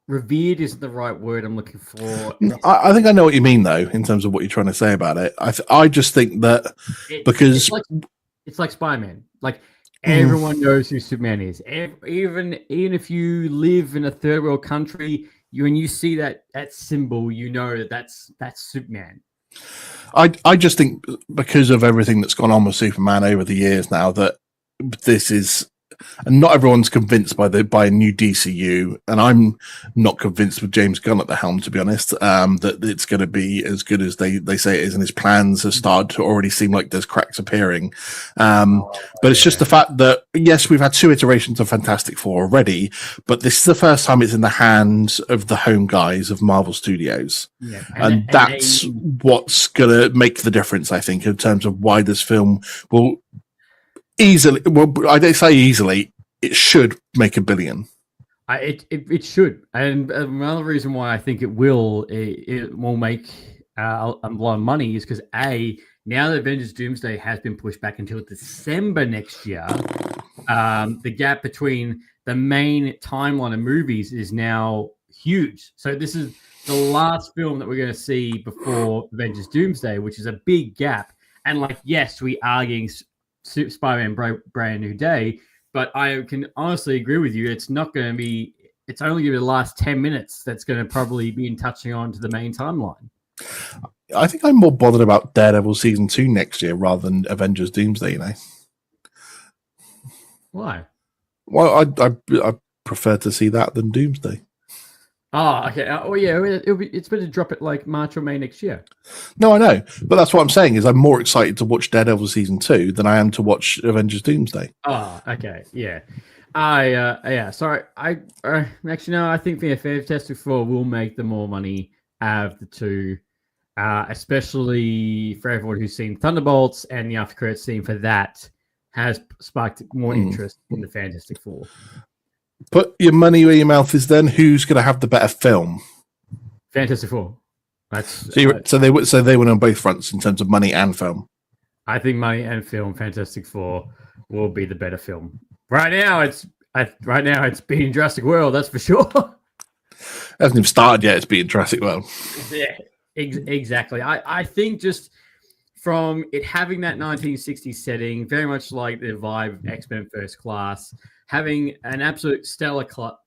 revered isn't the right word I'm looking for. I think I know what you mean, though, in terms of what you're trying to say about it. I just think that because... It's like Spider-Man. Like, everyone knows who Superman is. Even if you live in a third world country, when you see that symbol, you know that's Superman. I just think because of everything that's gone on with Superman over the years now, that this is and not everyone's convinced by a new DCU, and I'm not convinced with James Gunn at the helm, to be honest, that it's going to be as good as they say it is, and his plans have started to already seem like there's cracks appearing. But it's just the fact that, yes, we've had 2 iterations of Fantastic Four already, but this is the first time it's in the hands of the home guys of Marvel Studios. Yeah. And that's what's going to make the difference, I think, in terms of why this film will easily, well, I don't say easily, it should make $1 billion. It should. And another reason why I think it will make a lot of money is because, now that Avengers Doomsday has been pushed back until December next year, the gap between the main timeline of movies is now huge. So this is the last film that we're going to see before Avengers Doomsday, which is a big gap. And yes, we are getting Spider-Man Brand New Day, but I can honestly agree with you. It's not going to be. It's only going to be the last 10 minutes that's going to probably be touching on to the main timeline. I think I'm more bothered about Daredevil season 2 next year rather than Avengers Doomsday. Why? Well, I prefer to see that than Doomsday. Oh, okay. It's better to drop it March or May next year. No, I know, but that's what I'm saying is I'm more excited to watch Daredevil season 2 than I am to watch Avengers Doomsday. Oh, okay, yeah. Sorry. Actually, no. I think Fantastic Four will make the more money out of the 2, especially for everyone who's seen Thunderbolts, and the after credits scene for that has sparked more interest in the Fantastic Four. Put your money where your mouth is. Then who's going to have the better film? Fantastic Four. So they win on both fronts in terms of money and film. I think money and film. Fantastic Four will be the better film. Right now, it's beating Jurassic World. That's for sure. It hasn't even started yet. It's beating Jurassic World. Yeah, exactly. I think just from it having that 1960s setting, very much like the vibe of X-Men First Class, having an absolute stellar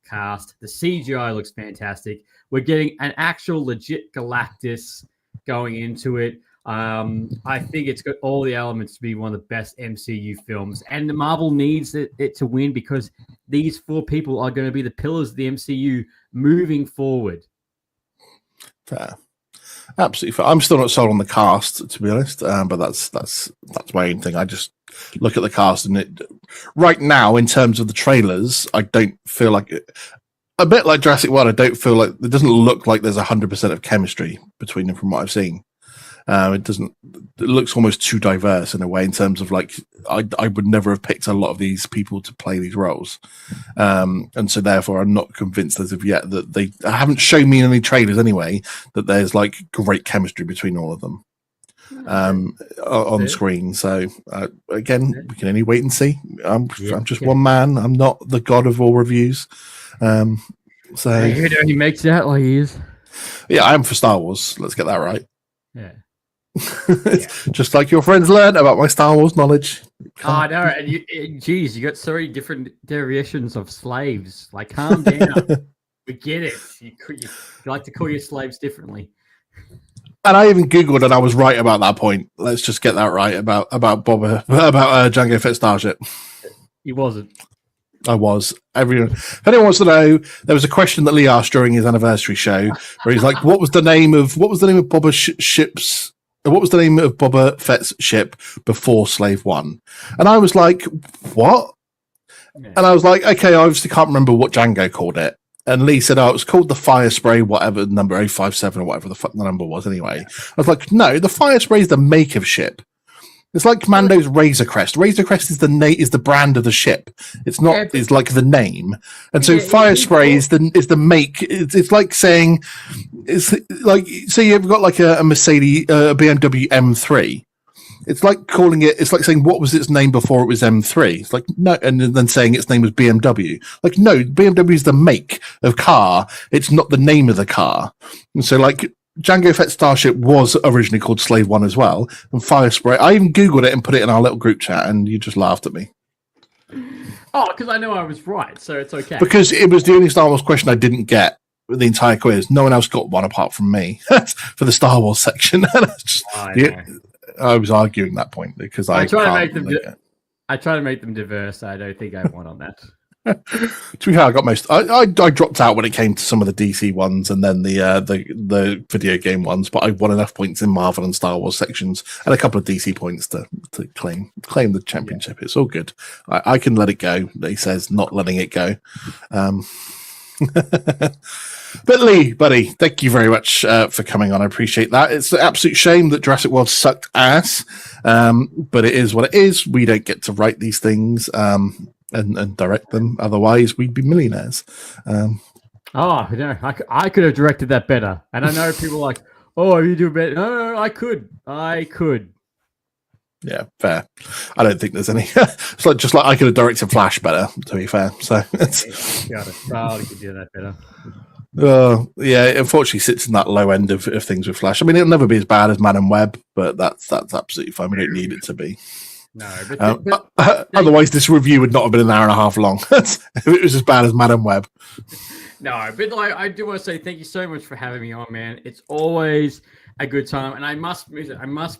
cast, the CGI looks fantastic. We're getting an actual legit Galactus going into it. I think it's got all the elements to be one of the best MCU films, and the Marvel needs it to win because these 4 people are going to be the pillars of the MCU moving forward. Fair. Absolutely fair. I'm still not sold on the cast, to be honest, but that's my own thing. I just look at the cast, and it right now, in terms of the trailers, I don't feel like it. A bit like Jurassic World, I don't feel like it doesn't look like there's 100% of chemistry between them from what I've seen. It doesn't. It looks almost too diverse in a way. In terms of I would never have picked a lot of these people to play these roles, and so therefore I'm not convinced as of yet that they haven't shown me in any trailers anyway that there's great chemistry between all of them on screen. So again, we can only wait and see. I'm just one man. I'm not the god of all reviews. So he makes it out like he is. Yeah, I am for Star Wars. Let's get that right. Yeah. Just like your friends learn about my Star Wars knowledge. Oh no, and you got so many different variations of slaves. Calm down. We get it. You like to call your slaves differently. And I even Googled, and I was right about that point. Let's just get that right about Jango Fett Starship. He wasn't. I was. If anyone wants to know, there was a question that Leigh asked during his anniversary show, where he's like, "What was the name of Boba ship's? What was the name of Boba Fett's ship before Slave One?" And I was like, "What?" Yeah. And I was like, "Okay, I obviously can't remember what Django called it." And Leigh said, "Oh, it was called the Fire Spray, whatever number 057 or whatever the number was." Anyway, I was like, "No, the Fire Spray is the make of ship. It's like Mando's Razor Crest. Razor Crest is the brand of the ship. It's not. It's like the name. And so Fire Spray is the make. It's like saying, it's like say you've got a Mercedes, BMW M3. It's like calling it. It's like saying what was its name before it was M3. It's like no, and then saying its name was BMW. Like no, BMW is the make of car. It's not the name of the car. And so Jango Fett Starship was originally called Slave One as well, and Fire Spray. I even Googled it and put it in our little group chat, and you just laughed at me. Oh, because I know I was right, so it's okay. Because it was the only Star Wars question I didn't get with the entire quiz. No one else got one apart from me for the Star Wars section. I was arguing that point because I I try to make them diverse. I don't think I won on that. To be fair, I got most. I dropped out when it came to some of the DC ones and then the video game ones, but I won enough points in Marvel and Star Wars sections and a couple of DC points to claim the championship. Yeah. It's all good. I can let it go. He says not letting it go. But Leigh, buddy, thank you very much for coming on. I appreciate that. It's an absolute shame that Jurassic World sucked ass, but it is what it is. We don't get to write these things. And direct them. Otherwise, we'd be millionaires. No, I could have directed that better. And I know people are like, oh, you do better. No, I could. Yeah, fair. I don't think there's any. It's like just like I could have directed Flash better. To be fair, so probably could do that better. Yeah, it unfortunately sits in that low end of things with Flash. I mean, it'll never be as bad as Man and Web, but that's absolutely fine. We don't need it to be. No, but otherwise this review would not have been an hour and a half long if it was as bad as Madam Web. No, but I do want to say thank you so much for having me on, man. It's always a good time, and I must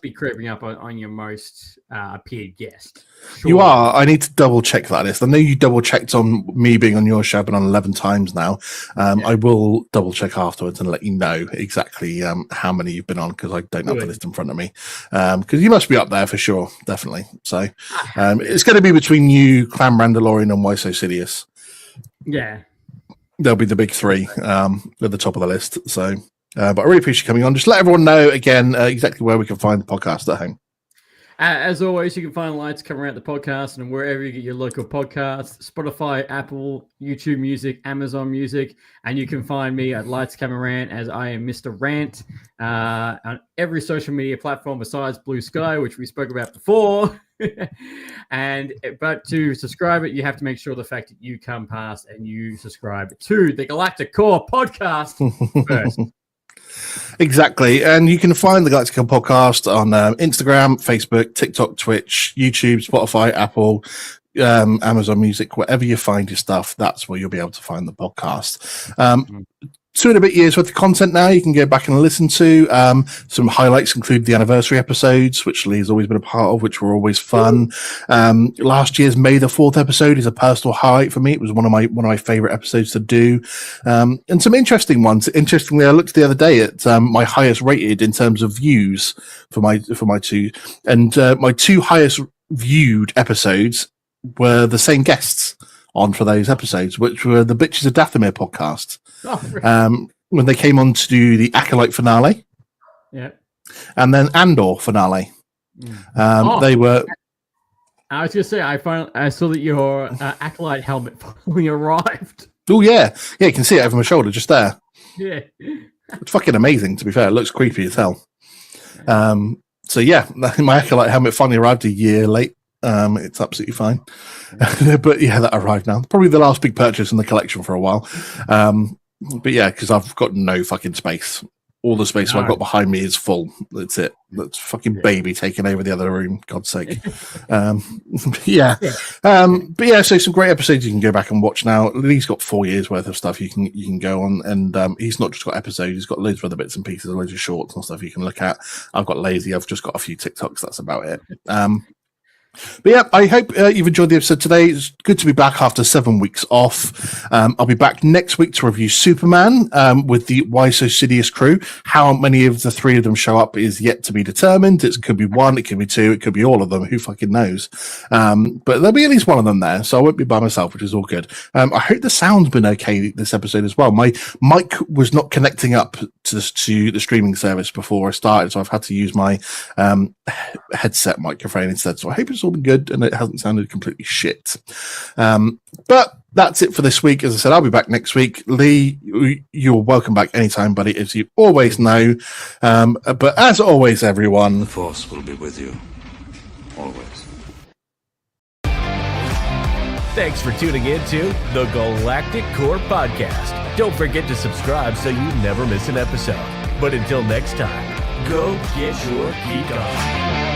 be creeping up on your most appeared guest. Sure. You are. I need to double check that list. I know you double checked on me being on your show, but on 11 times now. I will double check afterwards and let you know exactly how many you've been on, because I don't have the list in front of me. Because you must be up there for sure, definitely. So it's going to be between you, Clan Randalorian, and Why So Sidious. Yeah. They'll be the big three at the top of the list. So, but I really appreciate you coming on. Just let everyone know again exactly where we can find the podcast at home. As always, you can find Lights.Camera.Rant the podcast and wherever you get your local podcasts, Spotify, Apple, YouTube Music, Amazon Music, and you can find me at Lights.Camera.Rant as I am Mr. Rant on every social media platform besides Blue Sky, which we spoke about before. But to subscribe it, you have to make sure the fact that you come past and you subscribe to the Galactic Core podcast first. Exactly. And you can find the Galactic Core podcast on Instagram, Facebook, TikTok, Twitch, YouTube, Spotify, Apple, Amazon Music, wherever you find your stuff, that's where you'll be able to find the podcast. 2 and a bit years worth of content now you can go back and listen to. Some highlights include the anniversary episodes, which Leigh has always been a part of, which were always fun. Last year's May the 4th episode is a personal highlight for me. It was one of my favorite episodes to do. And some interesting ones. Interestingly, I looked the other day at my highest rated in terms of views for my 2, and my 2 highest viewed episodes were the same guests on for those episodes, which were the Bitches of Dathomir podcast. Oh, really? When they came on to do the Acolyte finale, and then Andor finale. They were. I was going to say, I saw that your Acolyte helmet finally arrived. Oh yeah, you can see it over my shoulder, just there. Yeah, it's fucking amazing. To be fair, it looks creepy as hell. So yeah, my Acolyte helmet finally arrived a year late. It's absolutely fine. But yeah, that arrived now. Probably the last big purchase in the collection for a while. But yeah, because I've got no fucking space. All the space I've got behind me is full. That's it. That's fucking baby taking over the other room. God's sake. But yeah, so some great episodes you can go back and watch now. Leigh's got 4 years worth of stuff you can go on, and he's not just got episodes. He's got loads of other bits and pieces, loads of shorts and stuff you can look at. I've got lazy. I've just got a few TikToks. That's about it. But yeah, I hope you've enjoyed the episode today. It's good to be back after 7 weeks off. I'll be back next week to review Superman with the Why So Sidious crew. How many of the 3 of them show up is yet to be determined. It could be 1, it could be 2, it could be all of them. Who fucking knows? But there'll be at least one of them there, so I won't be by myself, which is all good. I hope the sound's been okay this episode as well. My mic was not connecting up to the streaming service before I started, so I've had to use my headset microphone instead. So I hope it's all been good and it hasn't sounded completely shit. But that's it for this week. As I said, I'll be back next week. Leigh, you're welcome back anytime, buddy, as you always know. But as always, everyone, the Force will be with you always. Thanks for tuning in to the Galactic Core Podcast. Don't forget to subscribe so you never miss an episode. But until next time, go get your geek on.